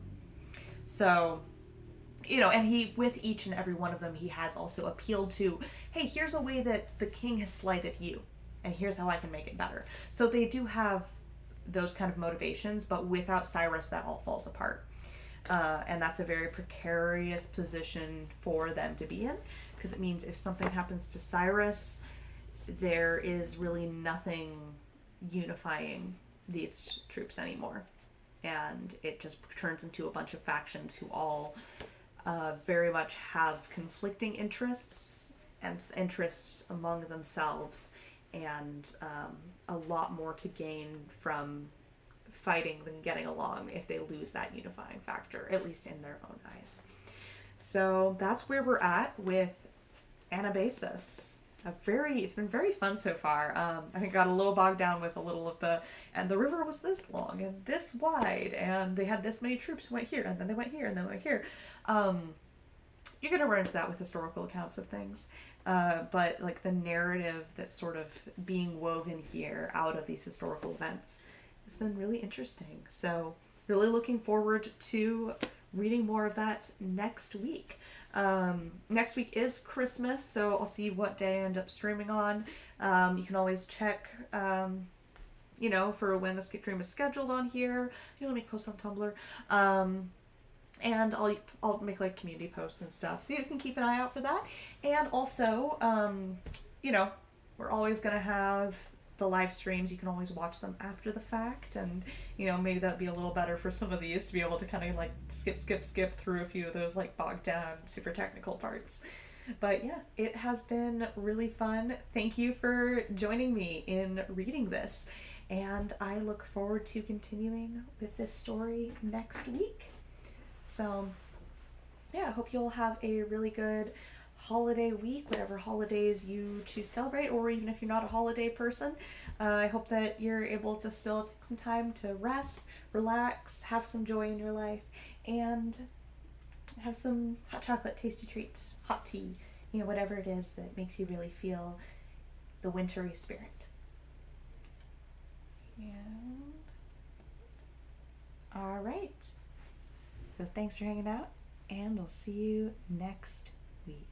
So, and he, with each and every one of them, he has also appealed to, hey, here's a way that the king has slighted you, and here's how I can make it better. So they do have those kind of motivations, but without Cyrus, that all falls apart. And that's a very precarious position for them to be in, because it means if something happens to Cyrus, there is really nothing unifying these troops anymore. And it just turns into a bunch of factions who all very much have conflicting interests and interests among themselves, and a lot more to gain from fighting than getting along if they lose that unifying factor, at least in their own eyes. So that's where we're at with Anabasis. It's been very fun so far. I think I got a little bogged down with a little of and the river was this long and this wide, and they had this many troops who went here, and then they went here, and then went here. You're going to run into that with historical accounts of things. But like the narrative that's sort of being woven here out of these historical events has been really interesting. So really looking forward to reading more of that next week. Next week is Christmas, so I'll see what day I end up streaming on. You can always check, for when the stream is scheduled on here. You want to make posts on Tumblr. And I'll make like community posts and stuff, so you can keep an eye out for that. And also, we're always gonna have the live streams. You can always watch them after the fact, and maybe that'd be a little better for some of these to be able to kind of like skip through a few of those like bogged down super technical parts. But yeah, it has been really fun. Thank you for joining me in reading this, and I look forward to continuing with this story next week. So yeah, I hope you'll have a really good holiday week, whatever holidays you choose to celebrate, or even if you're not a holiday person. I hope that you're able to still take some time to rest, relax, have some joy in your life, and have some hot chocolate, tasty treats, hot tea, whatever it is that makes you really feel the wintry spirit. And all right. So thanks for hanging out, and I'll see you next week.